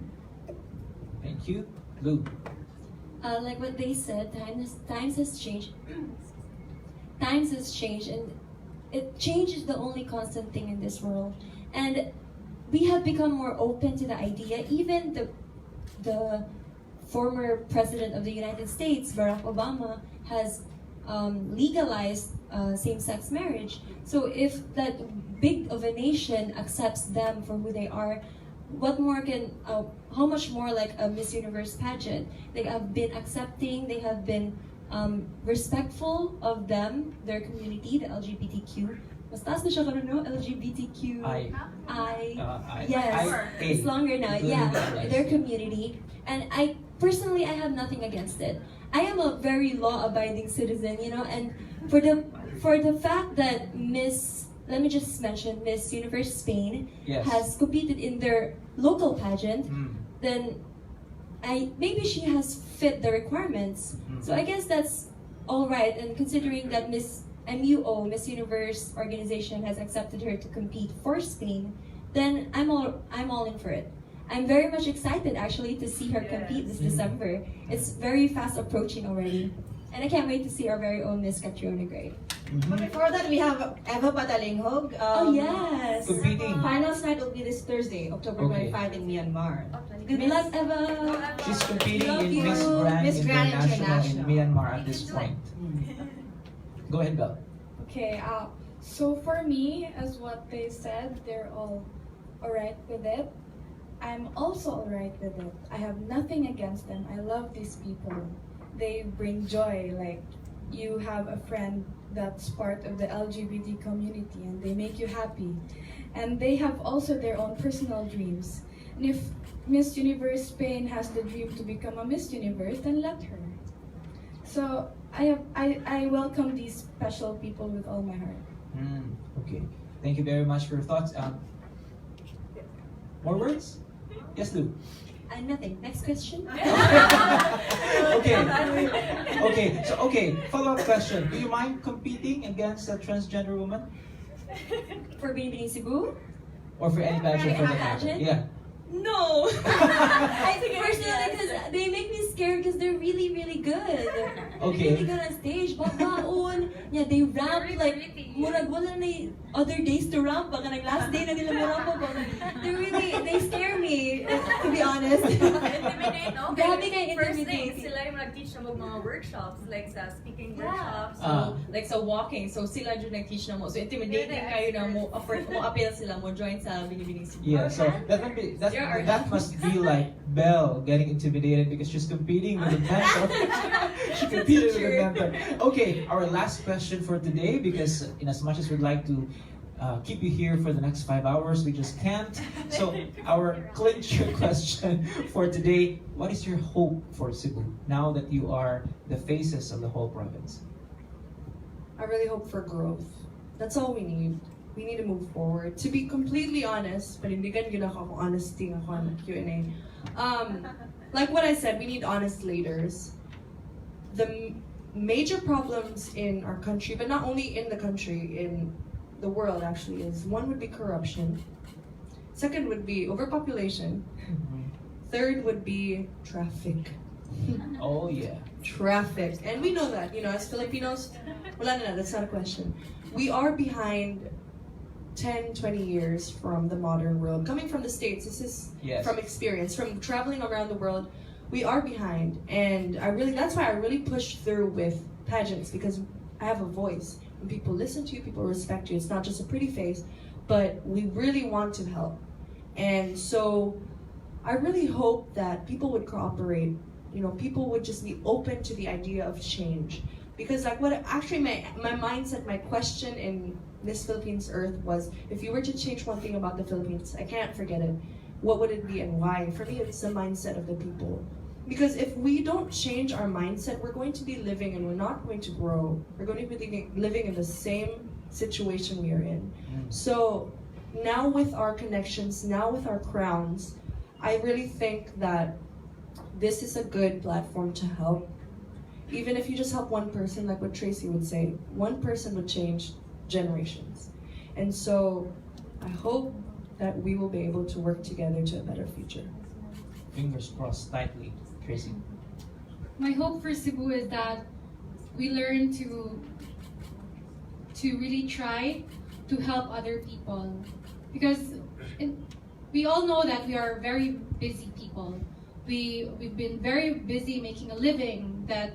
Thank you. Lou. Like what they said, times has changed. Times has changed, and change is the only constant thing in this world. And we have become more open to the idea. Even the former president of the United States, Barack Obama, has legalized same-sex marriage. So if that big of a nation accepts them for who they are, what more can, how much more like a Miss Universe pageant? They have been accepting, they have been respectful of them, their community, the LGBTQ. Mas taas na siya karon, no? LGBTQ. Yes, it's longer now. Yeah, their community. And I personally have nothing against it. I am a very law-abiding citizen, you know, and for the fact that let me just mention, Miss Universe Spain has competed in their local pageant, then maybe she has fit the requirements. So I guess that's all right. And considering that Miss Universe organization has accepted her to compete for Spain, then I'm all in for it. I'm very much excited actually to see her compete this December. It's very fast approaching already. And I can't wait to see our very own Miss Catriona Gray. But before that, we have Eva Patalinghog. Oh yes! Competing. Finals night will be this Thursday, October 25 in Myanmar. Good luck, Eva! She's competing Love in you. Miss Grand International in International. Myanmar at this point. Go ahead, Belle. Okay, so for me, as what they said, they're all alright with it. I'm also alright with it. I have nothing against them. I love these people. They bring joy. Like, you have a friend that's part of the LGBT community and they make you happy. And they have also their own personal dreams. And if Miss Universe Spain has the dream to become a Miss Universe, then let her. So I welcome these special people with all my heart. Okay. Thank you very much for your thoughts. More words? Yes, Lou. Nothing. Next question. Okay. Follow-up question. Do you mind competing against a transgender woman? For Binibining Cebu? Or for any pageant for the pageant? Yeah. No! I think personally, because they make me scared because they're really, really good. Okay. Really good on stage. Babaon. Yeah, they ramp like, murag wala na other days to ramp. Baka last day na nila mo ramp. They scare me, to be honest. Intimidate, no? Grabe kayo First thing, intimidating. sila yung nag-teach na mga workshops, like sa speaking Yeah. workshops. Like sa walking, so sila dyan nag-teach na mo. So intimidating kayo na mo appeal sila mo join sa Binibining Cebu. Yeah, so that must be like Belle getting intimidated because she's competing with a mentor. She competed with a mentor. Okay, our last question for today, because in as much as we'd like to keep you here for the next 5 hours, we just can't. So our clincher question for today: what is your hope for Cebu now that you are the faces of the whole province? I really hope for growth. That's all we need. We need to move forward. To be completely honest, panindigan yun ako kung honesty ako na Q&A. Like what I said, we need honest leaders. major problems in our country, but not only in the country, in the world actually, is one would be corruption. Second would be overpopulation. Third would be traffic. Oh yeah. Traffic. And we know that, as Filipinos, wala na, that's not a question. We are behind 10, 20 years from the modern world. Coming from the States, this is Yes. from experience, from traveling around the world, we are behind. And that's why I really push through with pageants, because I have a voice. When people listen to you, people respect you. It's not just a pretty face, but we really want to help. And so I really hope that people would cooperate. People would just be open to the idea of change. Because like what actually my mindset, my question in Miss Philippines Earth was, if you were to change one thing about the Philippines, I can't forget it, what would it be and why? For me, it's the mindset of the people. Because if we don't change our mindset, we're going to be living and we're not going to grow. We're going to be living in the same situation we are in. So now with our connections, now with our crowns, I really think that this is a good platform to help. Even if you just help one person, like what Tracy would say, one person would change generations. And so I hope that we will be able to work together to a better future. Fingers crossed tightly, Tracy. My hope for Cebu is that we learn to really try to help other people, because we all know that we are very busy people. We've been very busy making a living that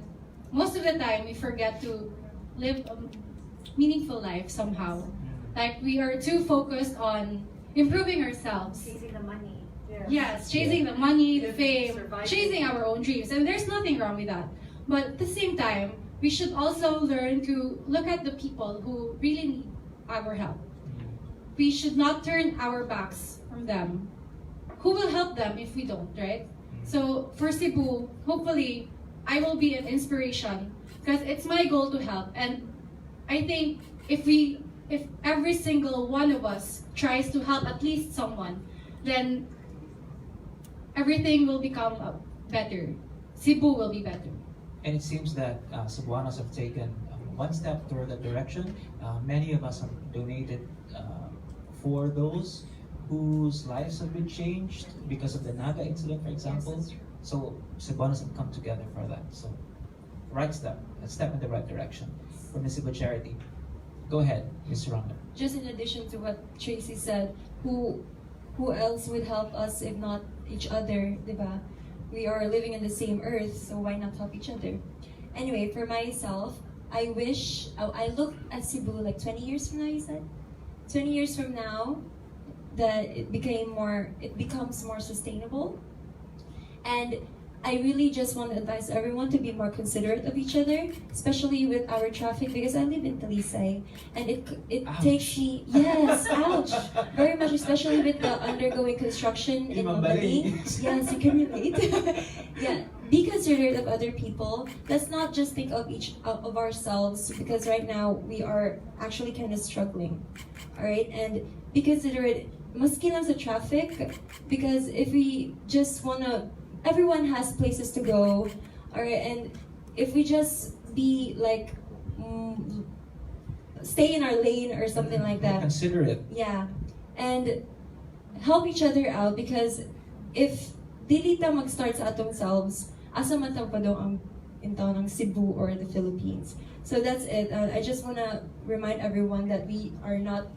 most of the time we forget to live a meaningful life somehow. Like we are too focused on improving ourselves. Chasing the money. Yes, chasing the money, the fame, chasing our own dreams. And there's nothing wrong with that. But at the same time, we should also learn to look at the people who really need our help. We should not turn our backs from them. Who will help them if we don't, right? So for Cebu, hopefully, I will be an inspiration, because it's my goal to help. And I think if every single one of us tries to help at least someone, then everything will become better. Cebu will be better. And it seems that Cebuanos have taken one step toward that direction. Many of us have donated for those whose lives have been changed because of the Naga incident, for example. So Cebuanos have come together for that. So right step, a step in the right direction for Miss Cebu Charity. Go ahead, Mr. Ronda. Just in addition to what Tracy said, who else would help us if not each other, diba? We are living in the same earth, so why not help each other? Anyway, for myself, I wish, I look at Cebu like 20 years from now, you said? 20 years from now, that it becomes more sustainable. And I really just want to advise everyone to be more considerate of each other, especially with our traffic, because I live in Talisay, and it takes me, yes, ouch, very much, especially with the undergoing construction in Mabali. Yes, you can relate. Yeah, be considerate of other people. Let's not just think of ourselves, because right now we are actually kind of struggling. All right, and be considerate, maski lang sa traffic, because if we just wanna, everyone has places to go, all right, and if we just be like, stay in our lane or something like that. Considerate. Yeah, and help each other out, because if dili ta mag-start sa atong selves, asa man ta pa daw ang intaw ng Cebu or the Philippines. So that's it. I just wanna remind everyone that we are not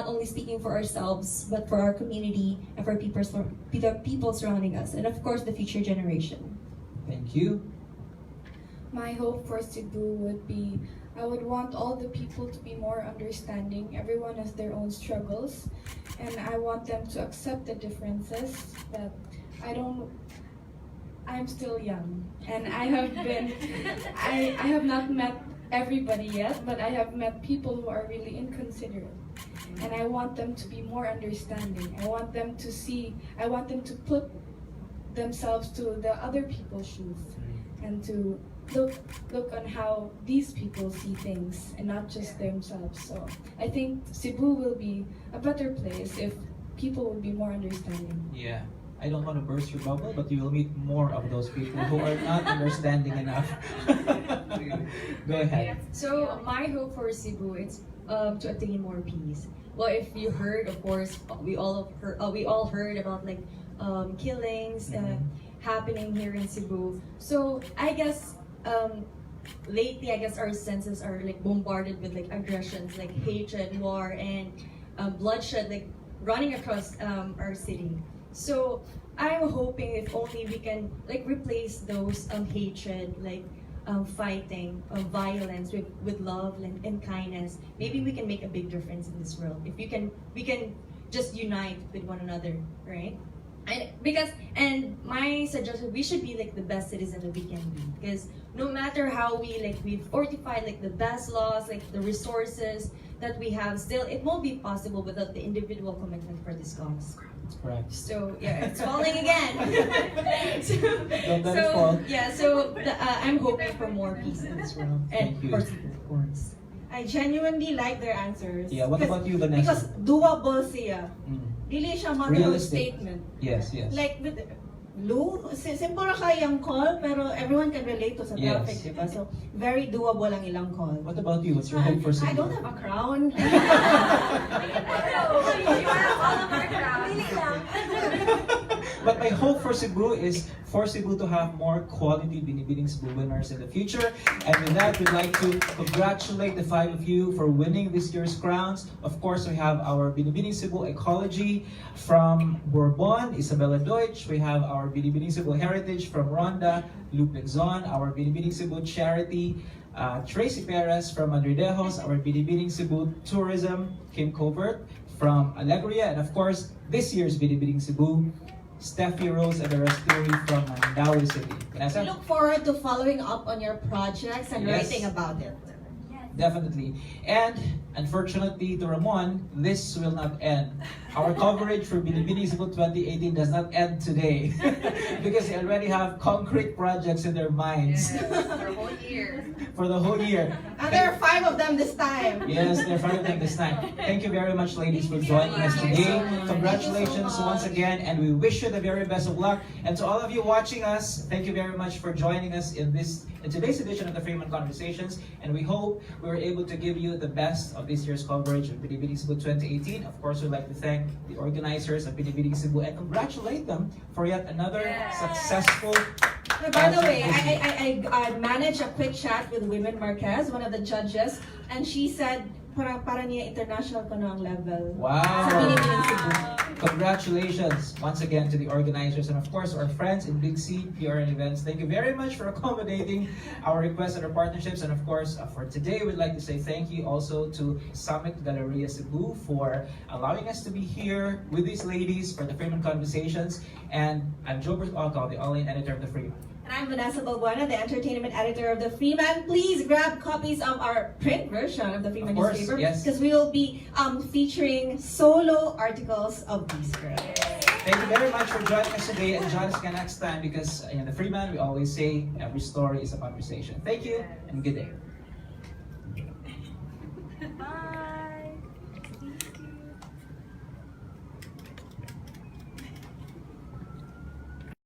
only speaking for ourselves, but for our community and for the people surrounding us, and of course the future generation. Thank you. My hope for Cebu would be, I would want all the people to be more understanding. Everyone has their own struggles, and I want them to accept the differences. That I'm still young, and I have not met everybody yet, but I have met people who are really inconsiderate. And I want them to be more understanding. I want them to put themselves to the other people's shoes, and to look on how these people see things and not just themselves. So I think Cebu will be a better place if people will be more understanding. Yeah, I don't want to burst your bubble, but you will meet more of those people who are not understanding enough. Go ahead. So my hope for Cebu is to attain more peace. Well, if you heard, of course, we all heard about like killings happening here in Cebu. So I guess lately, I guess our senses are like bombarded with like aggressions, like hatred, war, and bloodshed, like running across our city. So I'm hoping if only we can like replace those hatred, like fighting, violence with love and kindness. Maybe we can make a big difference in this world if we can just unite with one another, right? And my suggestion, we should be like the best citizen that we can be, because no matter how we fortified like the best laws, like the resources that we have, still it won't be possible without the individual commitment for this cause. That's correct. So yeah, it's falling again. Don't let it fall. Yeah, so I'm hoping for more peace in this world and Thank you. for Cebu, of course. I genuinely like their answers. Yeah, what about you, Vanessa? Because doable siya. Mm. Dili siya matter of Realistic. statement. Yes, yes. Like, Lou, simple ra kayang call, pero everyone can relate to sa Yes. traffic, diba? So, very doable ang ilang call. What about you? What's your hope for Cebu? I don't have a crown. You are all of our crowd. But my hope for Cebu is for Cebu to have more quality Binibining Cebu winners in the future. And with that, we'd like to congratulate the 5 of you for winning this year's crowns. Of course, we have our Binibining Cebu Ecology from Bourbon, Isabella Deutsch. We have our Binibining Cebu Heritage from Rhonda, Luke Lexon. Our Binibining Cebu Charity, Tracy Perez from Madridejos. Our Binibining Cebu Tourism, Kim Covert from Alegria. And of course, this year's Binibining Cebu, Steffi Rose and the Raspberry from Mandaue City. We Vanessa? look forward to following up on your projects and Yes. writing about it. Definitely. And unfortunately to Ramon, this will not end. Our coverage for Binibining Cebu 2018 does not end today because they already have concrete projects in their minds For a whole year. for the whole year. And there are 5 of them this time. Yes, they're part of them this time. Thank you very much, ladies, for joining us today. Congratulations once again, and we wish you the very best of luck. And to all of you watching us, thank you very much for joining us in today's edition of the Freeman Conversations. And we hope we were able to give you the best of this year's coverage of Binibining Cebu 2018. Of course, we'd like to thank the organizers of Binibining Cebu and congratulate them for yet another successful. By the way, I managed a quick chat with Women Marquez, one of the judges, and she said, para niya international ko na ang level. Wow! Sa Binibining Cebu. Congratulations once again to the organizers and of course our friends in Big C PR and Events. Thank you very much for accommodating our requests and our partnerships. And of course, for today, we'd like to say thank you also to Summit Galleria Cebu for allowing us to be here with these ladies for the Freeman Conversations. And I'm Jobert Ocal, the online editor of the Freeman. And I'm Vanessa Balbuena, the entertainment editor of the Freeman. Please grab copies of our print version of the Freeman Of course, newspaper yes. because we will be featuring solo articles of these girls. Thank you very much for joining us today and join us again next time because in the Freeman, we always say every story is a conversation. Thank you and good day.